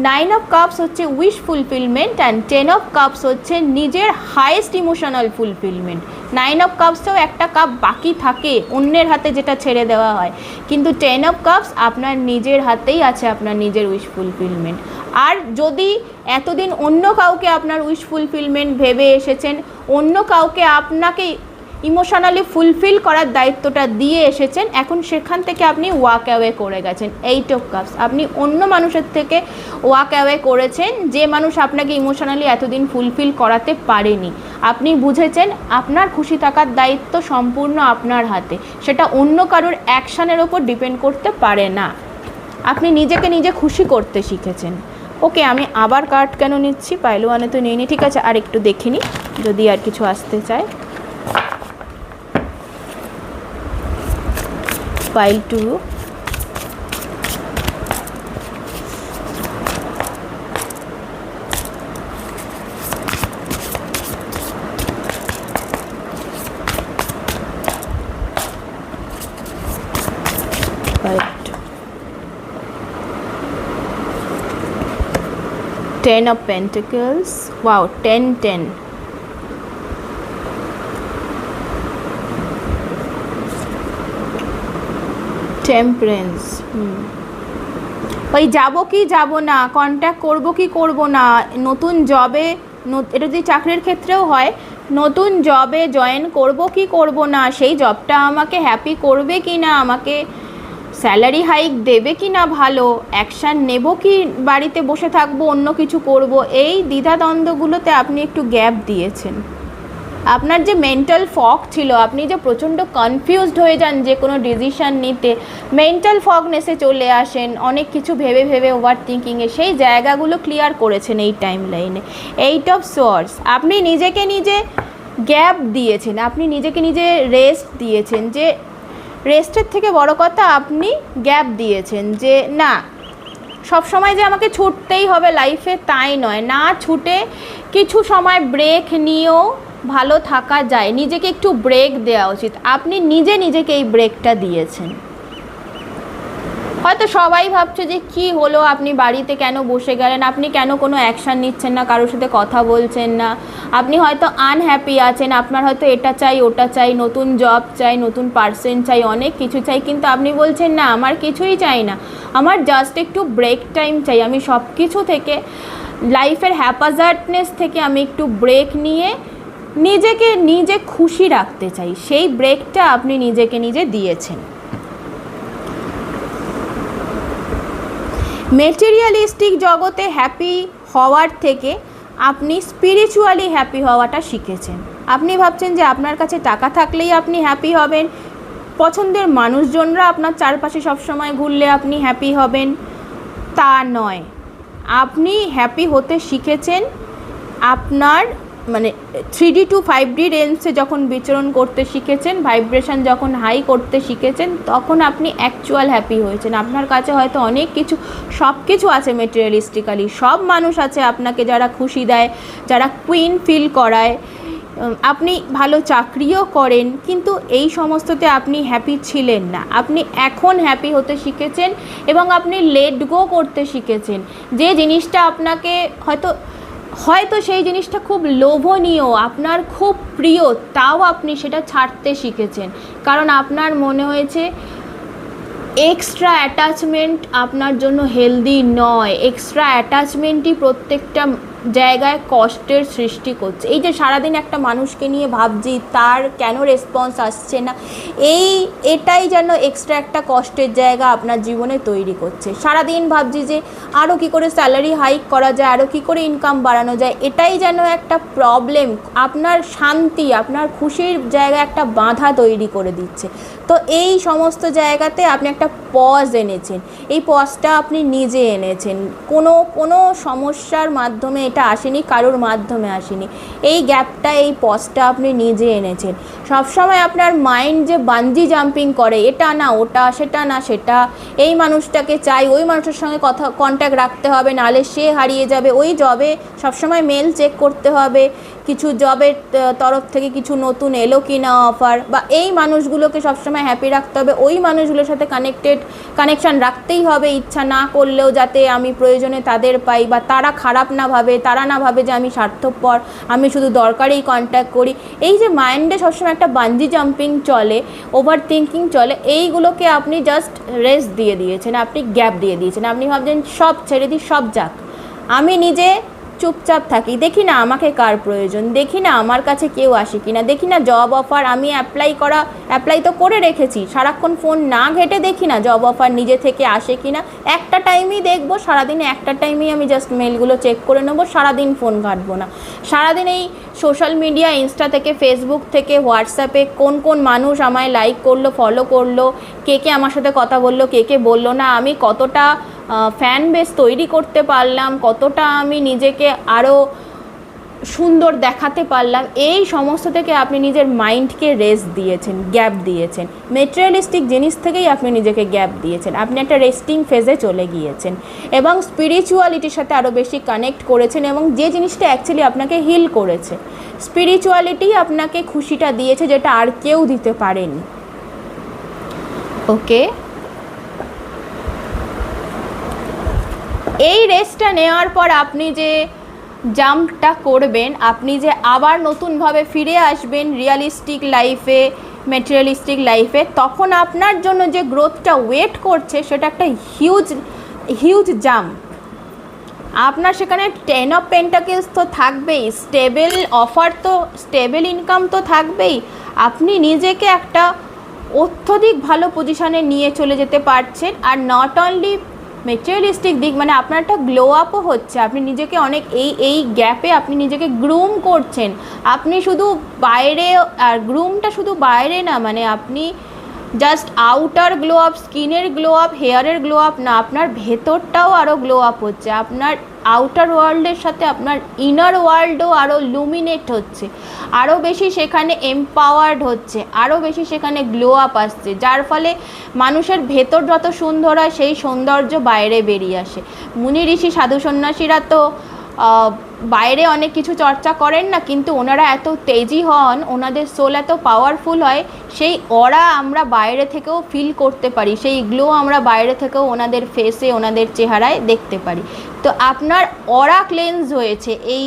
9 অফ কাপস হচ্ছে wish fulfilment and 10 of cups হচ্ছে নিজের হায়েস্ট ইমোশনাল ফুলফিলমেন্ট। 9 অফ কাপসেও একটা কাপ বাকি থাকে, অন্যের হাতে যেটা ছেড়ে দেওয়া হয়, কিন্তু 10 অফ কাপস আপনার নিজের হাতেই আছে, আপনার নিজের উইশ ফুলফিলমেন্ট। আর যদি এতদিন অন্য কাউকে আপনার উইশ ফুলফিলমেন্ট ভেবে এসেছেন, অন্য কাউকে আপনাকে ইমোশনালি ফুলফিল করার দায়িত্বটা দিয়ে এসেছেন, এখন সেখান থেকে আপনি ওয়াক অ্যাওয়ে করে গেছেন। 8 অফ কাপস, আপনি অন্য মানুষের থেকে ওয়াক অ্যাওয়ে করেছেন, যে মানুষ আপনাকে ইমোশনালি এতদিন ফুলফিল করাতে পারেনি। আপনি বুঝেছেন আপনার খুশি থাকার দায়িত্ব সম্পূর্ণ আপনার হাতে, সেটা অন্য কারোর অ্যাকশানের ওপর ডিপেন্ড করতে পারে না। আপনি নিজেকে নিজে খুশি করতে শিখেছেন। ওকে, আমি আবার কার্ড কেন নিচ্ছি, পাইল ওয়ানে তো নিইনি, ঠিক আছে, আর একটু দেখে নিই যদি আর কিছু আসতে চায়। Pile 2, Pile 2, 10 of Pentacles, wow, 10, 10, temperance. ওই যাবো কি যাব না, কন্ট্যাক্ট করব কি করব না, নতুন জবে, এটা যদি চাকরির ক্ষেত্রেও হয়, নতুন জবে জয়েন করব কি করব না, সেই জবটা আমাকে হ্যাপি করবে কি না, আমাকে স্যালারি হাইক দেবে কি না, ভালো অ্যাকশান নেব কি বাড়িতে বসে থাকবো অন্য কিছু করব, এই দ্বিধাদ্বন্দ্বগুলোতে আপনি একটু গ্যাপ দিয়েছেন। আপনার যে মেন্টাল ফগ ছিল, আপনি যে প্রচণ্ড কনফিউজড হয়ে যান যে কোনো ডিসিশান নিতে, মেন্টাল ফগনেসে চলে আসেন, অনেক কিছু ভেবে ভেবে ওভার থিঙ্কিংয়ে, সেই জায়গাগুলো ক্লিয়ার করেছেন এই টাইম লাইনে। 8 অফ সোয়ার্ডস, আপনি নিজেকে নিজে গ্যাপ দিয়েছেন, আপনি নিজেকে নিজে রেস্ট দিয়েছেন, যে রেস্টের থেকে বড় কথা আপনি গ্যাপ দিয়েছেন, যে না সবসময় যে আমাকে ছুটতেই হবে লাইফে তাই নয়, না ছুটে কিছু সময় ব্রেক নিয়েও ভালো থাকা যায়, নিজেকে একটু ব্রেক দেওয়া উচিত। আপনি নিজেকে এই ব্রেকটা দিয়েছেন। হয়তো সবাই ভাবছে যে কি হলো, আপনি বাড়িতে কেন বসে গেলেন, আপনি কেন কোনো অ্যাকশান নিচ্ছেন না, কারোর সাথে কথা বলছেন না, আপনি হয়তো আনহ্যাপি আছেন, আপনার হয়তো এটা চাই ওটা চাই, নতুন জব চাই, নতুন পার্সন চাই, অনেক কিছু চাই, কিন্তু আপনি বলছেন না আমার কিছুই চাই না, আমার জাস্ট একটু ব্রেক টাইম চাই, আমি সব কিছু থেকে, লাইফের হ্যাপাজার্ডনেস থেকে আমি একটু ব্রেক নিয়ে নিজেকে নিজে খুশি রাখতে চাই। সেই ব্রেকটা আপনি নিজেকে নিজে দিয়েছেন। মেটেরিয়ালিস্টিক জগতে হ্যাপি হওয়ার থেকে আপনি স্পিরিচুয়ালি হ্যাপি হওয়াটা শিখেছেন। আপনি ভাবছেন যে আপনার কাছে টাকা থাকলেই আপনি হ্যাপি হবেন, পছন্দের মানুষজনরা আপনার চারপাশে সবসময় ঘুরলে আপনি হ্যাপি হবেন, তা নয়। আপনি হ্যাপি হতে শিখেছেন আপনার মানে 3D to 5D রেঞ্জে যখন বিচরণ করতে শিখেছেন, ভাইব্রেশন যখন হাই করতে শিখেছেন, তখন আপনি অ্যাকচুয়াল হ্যাপি হয়েছেন। আপনার কাছে হয়তো অনেক কিছু, সব কিছু আছে মেটেরিয়ালিস্টিক্যালি, সব মানুষ আছে আপনাকে যারা খুশি দেয়, যারা কুইন ফিল করায়, আপনি ভালো চাকরিও করেন, কিন্তু এই সমস্ততে আপনি হ্যাপি ছিলেন না। আপনি এখন হ্যাপি হতে শিখেছেন এবং আপনি লেট গো করতে শিখেছেন। যে জিনিসটা আপনাকে হয়তো সেই জিনিসটা খুব লোভনীয়, আপনার খুব প্রিয়, তাও আপনি সেটা ছাড়তে শিখেছেন, কারণ আপনার মনে হয়েছে এক্সট্রা অ্যাটাচমেন্ট আপনার জন্য হেলদি নয়। এক্সট্রা অ্যাটাচমেন্টই প্রত্যেকটা জায়গায় কষ্টের সৃষ্টি করছে। এই যে সারাদিন একটা মানুষকে নিয়ে ভাবছি, তার কেন রেসপন্স আসছে না, এটাই যেন এক্সট্রা একটা কষ্টের জায়গা আপনার জীবনে তৈরি করছে। সারাদিন ভাবছি যে আরও কী করে স্যালারি হাইক করা যায়, আরও কী করে ইনকাম বাড়ানো যায়, এটাই যেন একটা প্রবলেম, আপনার শান্তি, আপনার খুশির জায়গায় একটা বাধা তৈরি করে দিচ্ছে। তো এই সমস্ত জায়গাতে আপনি একটা পজ এনেছেন। এই পজটা আপনি নিজে এনেছেন, কোনো সমস্যার মাধ্যমে এটা আসেনি, কারোর মাধ্যমে আসেনি। এই গ্যাপটা, এই পজটা আপনি নিজে এনেছেন। সবসময় আপনার মাইন্ড যে বানজি জাম্পিং করে, এটা না ওটা, সেটা না সেটা, এই মানুষটাকে চাই, ওই মানুষের সঙ্গে কন্ট্যাক্ট রাখতে হবে, নাহলে সে হারিয়ে যাবে, ওই জবে সবসময় মেল চেক করতে হবে, কিছু জবের তরফ থেকে কিছু নতুন এলো কি না অফার, বা এই মানুষগুলোকে সবসময় হ্যাপি রাখতে হবে, ওই মানুষগুলোর সাথে কানেকশান রাখতেই হবে, ইচ্ছা না করলেও যাতে আমি প্রয়োজনে তাদের পাই, বা তারা খারাপ না ভাবে, তারা না ভাবে যে আমি স্বার্থপর, আমি শুধু দরকারেই কন্ট্যাক্ট করি। এই যে মাইন্ডে সবসময় একটা বানজি জাম্পিং চলে, ওভার থিঙ্কিং চলে, এইগুলোকে আপনি জাস্ট রেস্ট দিয়ে দিয়েছেন, আপনি গ্যাপ দিয়ে দিয়েছেন। আপনি ভাবছেন সব ছেড়ে দিই, সব যাক, আমি নিজে চুপচাপ থাকি, দেখি না আমাকে কার প্রয়োজন, দেখি না আমার কাছে কেউ আসে কিনা, দেখি না জব অফার আমি অ্যাপ্লাই তো করে রেখেছি, সারাক্ষণ ফোন না ঘেটে দেখি না জব অফার নিজে থেকে আসে কিনা। একটা টাইমই দেখবো, সারাদিনে একটা টাইমই আমি জাস্ট মেলগুলো চেক করে নেবো, সারাদিন ফোন ঘাটবো না। সারাদিন এই সোশ্যাল মিডিয়া, ইনস্টা থেকে, ফেসবুক থেকে, হোয়াটসঅ্যাপে কোন মানুষ আমায় লাইক করলো, ফলো করলো, কে আমার সাথে কথা বললো, কে বললো না, আমি কতটা ফ্যান বেস তৈরি করতে পারলাম, কতটা আমি নিজেকে আরও সুন্দর দেখাতে পারলাম, এই সমস্ত থেকে আপনি নিজের মাইন্ডকে রেস্ট দিয়েছেন, গ্যাপ দিয়েছেন। মেটেরিয়ালিস্টিক জিনিস থেকেই আপনি নিজেকে গ্যাপ দিয়েছেন, আপনি একটা রেস্টিং ফেজে চলে গিয়েছেন এবং স্পিরিচুয়ালিটির সাথে আরও বেশি কানেক্ট করেছেন, এবং যে জিনিসটা অ্যাকচুয়ালি আপনাকে হিল করেছে, স্পিরিচুয়ালিটি আপনাকে খুশিটা দিয়েছে যেটা আর কেউ দিতে পারেনি। ওকে, এই রেস্টটা নেওয়ার পর আপনি যে জাম্পটা করবেন, আপনি যে আবার নতুনভাবে ফিরে আসবেন রিয়ালিস্টিক লাইফে, ম্যাটেরিয়ালিস্টিক লাইফে, তখন আপনার জন্য যে গ্রোথটা ওয়েট করছে সেটা একটা হিউজ জাম্প। আপনার সেখানে 10 অফ পেন্টাকেলস তো থাকবেই, স্টেবল অফার তো, স্টেবল ইনকাম তো থাকবেই, আপনি নিজেকে একটা অত্যধিক ভালো পজিশানে নিয়ে চলে যেতে পারছেন। আর নট অনলি মেটেরিয়ালিস্টিক দিক, মানে আপনার একটা গ্লো আপও হচ্ছে, আপনি নিজেকে অনেক এই গ্যাপে আপনি নিজেকে গ্রুম করছেন। আপনি শুধু বাইরে, আর গ্রুমটা শুধু বাইরে না, মানে আপনি জাস্ট আউটার গ্লো আপ, স্কিনের গ্লো আপ, হেয়ারের গ্লো আপ না, আপনার ভেতরটাও আরও গ্লো আপ হচ্ছে, আপনার আউটার ওয়ার্ল্ডের সাথে আপনার ইনার ওয়ার্ল্ডও আরও লুমিনেট হচ্ছে, আরও বেশি সেখানে এম্পাওয়ার্ড হচ্ছে, আরও বেশি সেখানে গ্লো আপ আসছে, যার ফলে মানুষের ভেতর যত সুন্দর হয় সেই সৌন্দর্য বাইরে বেরিয়ে আসে। মুনি ঋষি, সাধু সন্ন্যাসীরা তো বাইরে অনেক কিছু চর্চা করেন না, কিন্তু ওনারা এত তেজি হন, ওনাদের সোল এত পাওয়ারফুল হয়, সেই অরা আমরা বাইরে থেকেও ফিল করতে পারি, সেই গ্লো আমরা বাইরে থেকেও ওনাদের ফেসে, ওনাদের চেহারায় দেখতে পারি। তো আপনার অরা ক্লেন্স হয়েছে এই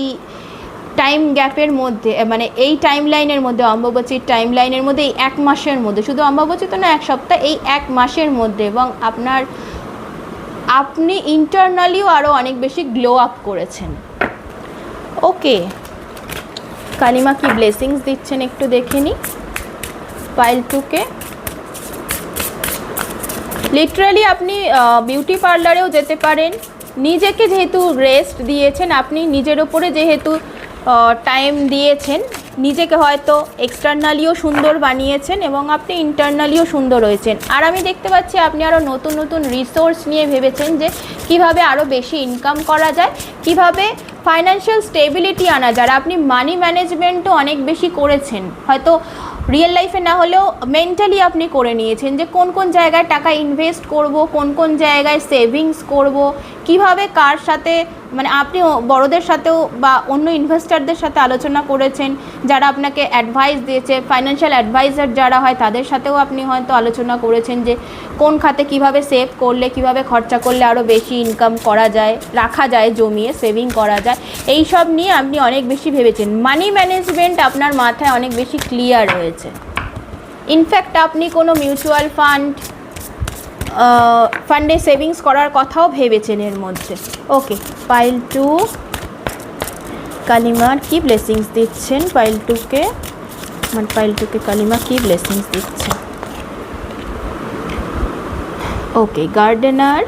টাইম গ্যাপের মধ্যে, মানে এই টাইম লাইনের মধ্যে, অম্বুবাচীর টাইম লাইনের মধ্যে, এই 1 মাসের মধ্যে, শুধু অম্বুবাচী তো না, 1 সপ্তাহ, এই 1 মাসের মধ্যে, এবং আপনি ইন্টারনালিও আরও অনেক বেশি গ্লো আপ করেছেন। ওকে, কালিমা কি ব্লেসিংস দিচ্ছেন একটু দেখে নিই পাইল 2কে। লিটারালি আপনি বিউটি পার্লারেও যেতে পারেন, নিজেকে যেহেতু রেস্ট দিয়েছেন, আপনি নিজের ওপরে যেহেতু টাইম দিয়েছেন, নিজেকে হয়তো এক্সটার্নালিও সুন্দর বানিয়েছেন এবং আপনি ইন্টারনালিও সুন্দর হয়েছেন। আর আমি দেখতে পাচ্ছি আপনি আরও নতুন রিসোর্স নিয়ে ভেবেছেন যে কিভাবে আরও বেশি ইনকাম করা যায়, কিভাবে ফাইন্যান্সিয়াল স্টেবিলিটি আনা, যারা আপনি মানি ম্যানেজমেন্টও অনেক বেশি করেছেন, হয়তো রিয়েল লাইফে না হলেও মেন্টালি আপনি করে নিয়েছেন যে কোন কোন জায়গায় টাকা ইনভেস্ট করব, কোন কোন জায়গায় সেভিংস করব, কিভাবে কার সাথে, মানে আপনি বড়দের সাথেও বা অন্য ইনভেস্টারদের সাথে আলোচনা করেছেন, যারা আপনাকে অ্যাডভাইস দিয়েছে, ফাইন্যান্সিয়াল অ্যাডভাইজার যারা হয় তাদের সাথেও আপনি হয়তো আলোচনা করেছেন যে কোন খাতে কিভাবে সেভ করলে, কিভাবে খরচা করলে আরও বেশি ইনকাম করা যায়, রাখা যায় জমিয়ে, সেভিং করা যায়, এই সব নিয়ে আপনি অনেক বেশি ভেবেছেন। মানি ম্যানেজমেন্ট আপনার মাথায় অনেক বেশি ক্লিয়ার হয়েছে। ইনফ্যাক্ট আপনি কোনো মিউচুয়াল ফান্ডে সেভিংস করার কথাও ভেবেছেন এর মধ্যে। ওকে, পাইল 2 কালিমার কি ব্লেসিংস দিচ্ছেন পাইল 2কে, মানে পাইল 2কে কালিমা কি ব্লেসিংস দিচ্ছেন? ওকে, গার্ডেনার,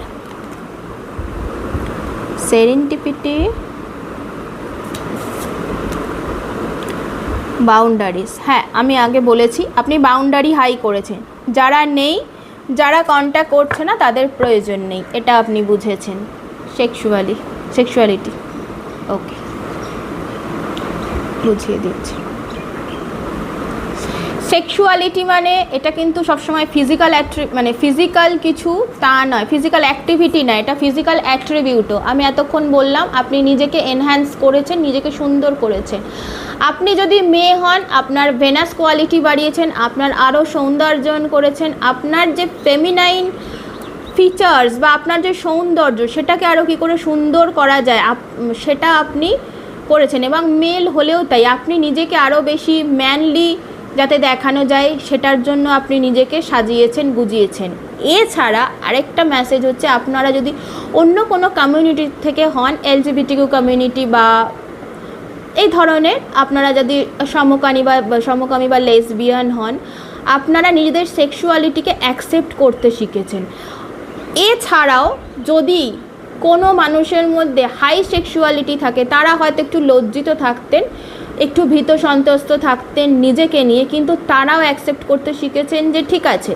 সেরেন্ডিপিটি, বাউন্ডারিজ। হ্যাঁ, আমি আগে বলেছি আপনি বাউন্ডারি হাই করেছেন, যারা নেই, যারা কন্ট্যাক্ট করছে না তাদের প্রয়োজন নেই, এটা আপনি বুঝেছেন। সেক্সুয়ালিটি, ওকে, বুঝিয়ে দিচ্ছি। সেক্সুয়ালিটি মানে এটা কিন্তু সবসময় ফিজিক্যাল কিছু তা নয়, ফিজিক্যাল অ্যাক্টিভিটি নয়, এটা ফিজিক্যাল অ্যাট্রিবিউটও। আমি এতক্ষণ বললাম আপনি নিজেকে এনহ্যান্স করেছেন, নিজেকে সুন্দর করেছেন। আপনি যদি মেয়ে হন, আপনার ভেনাস কোয়ালিটি বাড়িয়েছেন, আপনার আরও সৌন্দর্যন করেছেন, আপনার যে ফেমিনাইন ফিচার্স বা আপনার যে সৌন্দর্য সেটাকে আরও কী করে সুন্দর করা যায় সেটা আপনি করেছেন। এবং মেল হলেও তাই, আপনি নিজেকে আরও বেশি ম্যানলি যাতে দেখানো যায় সেটার জন্য আপনি নিজেকে সাজিয়েছেন, গুজিয়েছেন। এছাড়া আরেকটা মেসেজ হচ্ছে, আপনারা যদি অন্য কোনো কমিউনিটি থেকে হন, এলজিবিটিকিউ কমিউনিটি বা এই ধরনের, আপনারা যদি সমকামী বা লেসবিয়ান হন, আপনারা নিজেদের সেক্সুয়ালিটিকে অ্যাকসেপ্ট করতে শিখেছেন। এছাড়াও যদি কোনো মানুষের মধ্যে হাই সেক্সুয়ালিটি থাকে, তারা হয়তো একটু লজ্জিত থাকতেন, একটু ভীত সন্ত্রস্ত থাকতেন নিজেকে নিয়ে, কিন্তু তারাও অ্যাকসেপ্ট করতে শিখেছেন যে ঠিক আছে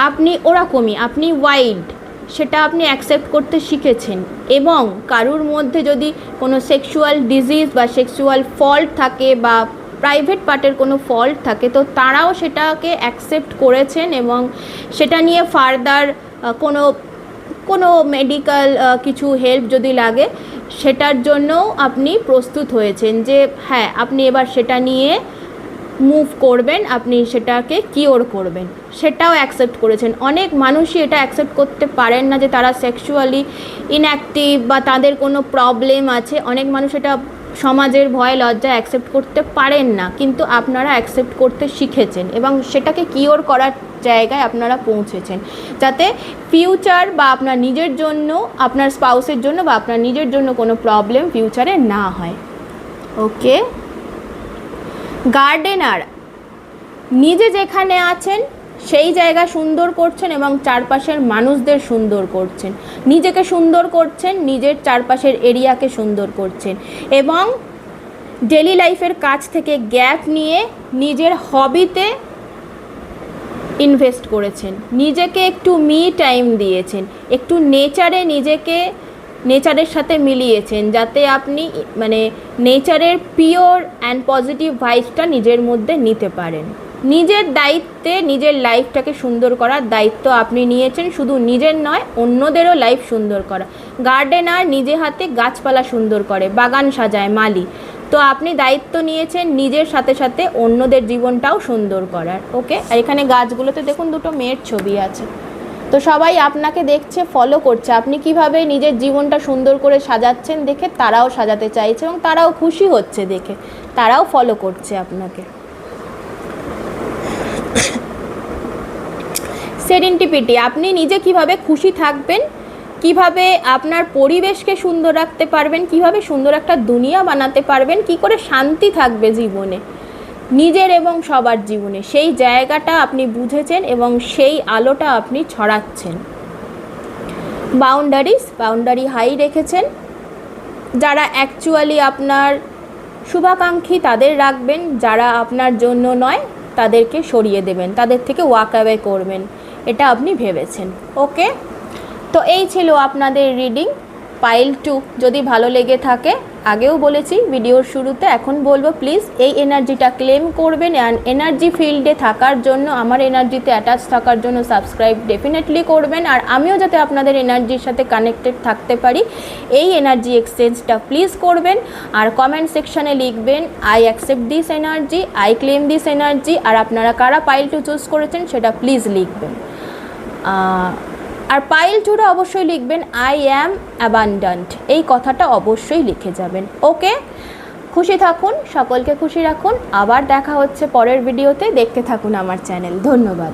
আপনি ওরকমই, আপনি ওয়াইল্ড, সেটা আপনি অ্যাকসেপ্ট করতে শিখেছেন। এবং কারুর মধ্যে যদি কোনো সেক্সুয়াল ডিজিজ বা সেক্সুয়াল ফল্ট থাকে বা প্রাইভেট পার্টের কোনো ফল্ট থাকে, তো তারাও সেটাকে অ্যাকসেপ্ট করেছেন এবং সেটা নিয়ে ফার্দার কোনো মেডিকেল কিছু হেল্প যদি লাগে সেটার জন্যও আপনি প্রস্তুত হয়েছেন যে হ্যাঁ আপনি এবার সেটা নিয়ে মুভ করবেন, আপনি সেটাকে কিওর করবেন, সেটাও অ্যাকসেপ্ট করেছেন। অনেক মানুষই এটা অ্যাকসেপ্ট করতে পারেন না যে তারা সেক্সুয়ালি ইনঅ্যাক্টিভ বা তাদের কোনো প্রবলেম আছে। অনেক মানুষ এটা সমাজের ভয় লজ্জা অ্যাকসেপ্ট করতে পারেন না, কিন্তু আপনারা অ্যাকসেপ্ট করতে শিখেছেন এবং সেটাকে কিওর করার জায়গায় আপনারা পৌঁছেছেন, যাতে ফিউচার বা আপনার নিজের জন্য, আপনার স্পাউসের জন্য বা আপনার নিজের জন্য কোনো প্রবলেম ফিউচারে না হয়। ওকে, গার্ডেনার, নিজে যেখানে আছেন সেই জায়গা সুন্দর করছেন এবং চারপাশের মানুষদের সুন্দর করছেন, নিজেকে সুন্দর করছেন, নিজের চারপাশের এরিয়াকে সুন্দর করছেন এবং ডেলি লাইফের কাজ থেকে গ্যাপ নিয়ে নিজের হবিতে ইনভেস্ট করেছেন, নিজেকে একটু মি টাইম দিয়েছেন, একটু নেচারের সাথে মিলিয়েছেন, যাতে আপনি মানে নেচারের পিওর অ্যান্ড পজিটিভ ভাইবসটা নিজের মধ্যে নিতে পারেন। নিজের দায়িত্বে নিজের লাইফটাকে সুন্দর করার দায়িত্ব আপনি নিয়েছেন, শুধু নিজের নয় অন্যদেরও লাইফ সুন্দর করা। গার্ডেনার নিজে হাতে গাছপালা সুন্দর করে, বাগান সাজায়, মালি। তো আপনি দায়িত্ব নিয়েছেন নিজের সাথে সাথে অন্যদের জীবনটাও সুন্দর করার। ওকে, আর এখানে গাছগুলোতে দেখুন দুটো মেয়ের ছবি আছে, তো সবাই আপনাকে দেখছে, ফলো করছে, আপনি কিভাবে নিজের জীবনটা সুন্দর করে সাজাচ্ছেন দেখে তারাও সাজাতে চাইছে এবং তারাও খুশি হচ্ছে দেখে, তারাও ফলো করছে আপনাকে। সেরেন্ডিপিটি, আপনি নিজে কিভাবে খুশি থাকবেন, কিভাবে আপনার পরিবেশকে সুন্দর রাখতে পারবেন, কিভাবে সুন্দর একটা দুনিয়া বানাতে পারবেন, কি করে শান্তি থাকবে জীবনে, নিজের এবং সবার জীবনে, সেই জায়গাটা আপনি বুঝেছেন এবং সেই আলোটা আপনি ছড়াচ্ছেন। বাউন্ডারি হাই রেখেছেন, যারা অ্যাকচুয়ালি আপনার শুভাকাঙ্ক্ষী তাদের রাখবেন, যারা আপনার জন্য নয় তাদেরকে সরিয়ে দেবেন, তাদের থেকে ওয়াক অ্যাওয়ে করবেন, এটা আপনি ভেবেছেন। ওকে, তো এই ছিল আপনাদের রিডিং। পাইল 2 যদি ভালো লেগে থাকে, আগেও বলেছি ভিডিওর শুরুতে, এখন বলবো প্লিজ এই এনার্জিটা ক্লেম করবেন। অ্যান্ড এনার্জি ফিল্ডে থাকার জন্য, আমার এনার্জিতে অ্যাটাচ থাকার জন্য সাবস্ক্রাইব ডেফিনেটলি করবেন। আর আমিও যাতে আপনাদের এনার্জির সাথে কানেক্টেড থাকতে পারি, এই এনার্জি এক্সচেঞ্জটা প্লিজ করবেন। আর কমেন্ট সেকশানে লিখবেন I accept this energy, I claim this energy. আর আপনারা কারা পাইল 2 চুজ করেছেন সেটা প্লিজ লিখবেন। আর পাইল 2টা অবশ্যই লিখবেন আই অ্যাম অ্যাবান্ডান্ট, এই কথাটা অবশ্যই লিখে যাবেন। ওকে, খুশি থাকুন, সকলকে খুশি রাখুন। আবার দেখা হচ্ছে পরের ভিডিওতে, দেখতে থাকুন আমার চ্যানেল। ধন্যবাদ।